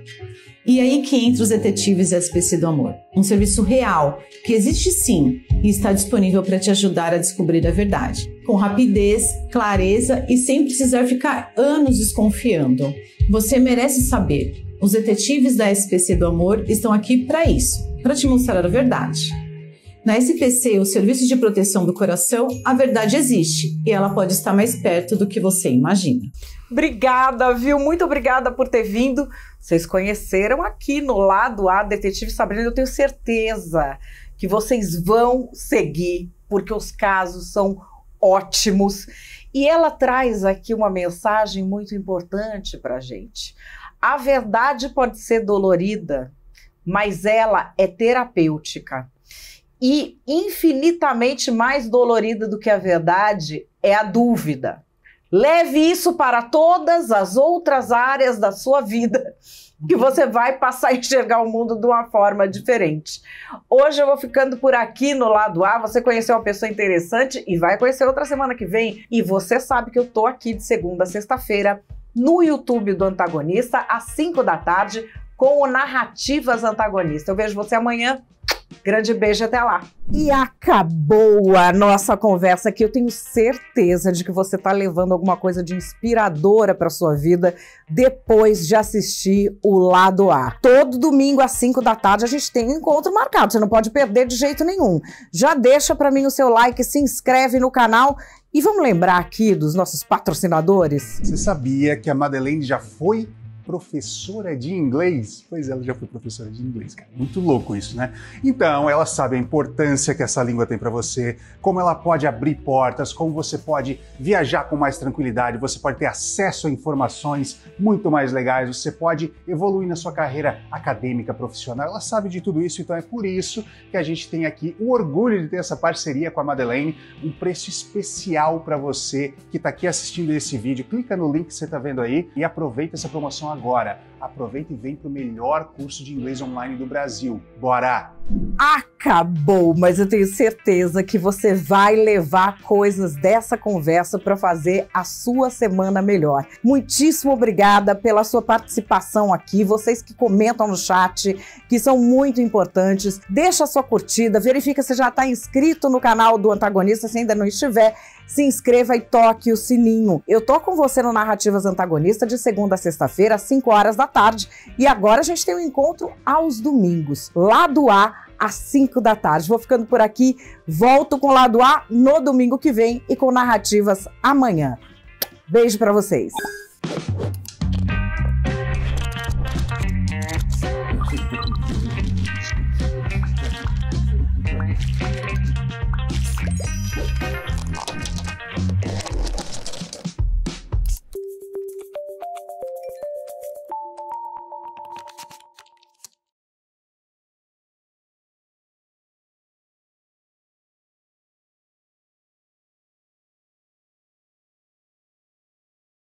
E aí que entra os detetives SPC do Amor, um serviço real, que existe sim e está disponível para te ajudar a descobrir a verdade. Com rapidez, clareza e sem precisar ficar anos desconfiando. Você merece saber. Os detetives da SPC do Amor estão aqui para isso, para te mostrar a verdade. Na SPC, o Serviço de Proteção do Coração, a verdade existe e ela pode estar mais perto do que você imagina. Obrigada, viu? Muito obrigada por ter vindo. Vocês conheceram aqui no Lado A Detetive Sabrina, eu tenho certeza que vocês vão seguir, porque os casos são ótimos. E ela traz aqui uma mensagem muito importante para a gente. A verdade pode ser dolorida, mas ela é terapêutica. E infinitamente mais dolorida do que a verdade é a dúvida. Leve isso para todas as outras áreas da sua vida, que você vai passar a enxergar o mundo de uma forma diferente. Hoje eu vou ficando por aqui no Lado A. Você conheceu uma pessoa interessante e vai conhecer outra semana que vem. E você sabe que eu tô aqui de segunda a sexta-feira no YouTube do Antagonista, às 5 da tarde, com o Narrativas Antagonista. Eu vejo você amanhã. Grande beijo, até lá. E acabou a nossa conversa aqui. Eu tenho certeza de que você está levando alguma coisa de inspiradora para sua vida depois de assistir o Lado A. Todo domingo às 5 da tarde a gente tem um encontro marcado. Você não pode perder de jeito nenhum. Já deixa para mim o seu like, se inscreve no canal e vamos lembrar aqui dos nossos patrocinadores. Você sabia que a Madeleine já foi professora de inglês? Pois ela já foi professora de inglês, cara. Muito louco isso, né? Então, ela sabe a importância que essa língua tem para você, como ela pode abrir portas, como você pode viajar com mais tranquilidade, você pode ter acesso a informações muito mais legais, você pode evoluir na sua carreira acadêmica, profissional. Ela sabe de tudo isso, então é por isso que a gente tem aqui o orgulho de ter essa parceria com a Madeleine, um preço especial para você que está aqui assistindo esse vídeo. Clica no link que você está vendo aí e aproveita essa promoção agora. Aproveita e vem para o melhor curso de inglês online do Brasil. Bora! Acabou, mas eu tenho certeza que você vai levar coisas dessa conversa para fazer a sua semana melhor. Muitíssimo obrigada pela sua participação aqui, vocês que comentam no chat, que são muito importantes. Deixa a sua curtida, verifica se já está inscrito no canal do Antagonista, se ainda não estiver, se inscreva e toque o sininho. Eu tô com você no Narrativas Antagonista de segunda a sexta-feira, às 5 horas da tarde. E agora a gente tem um encontro aos domingos, Lado A, às 5 da tarde. Vou ficando por aqui, volto com o Lado A no domingo que vem e com Narrativas amanhã. Beijo pra vocês.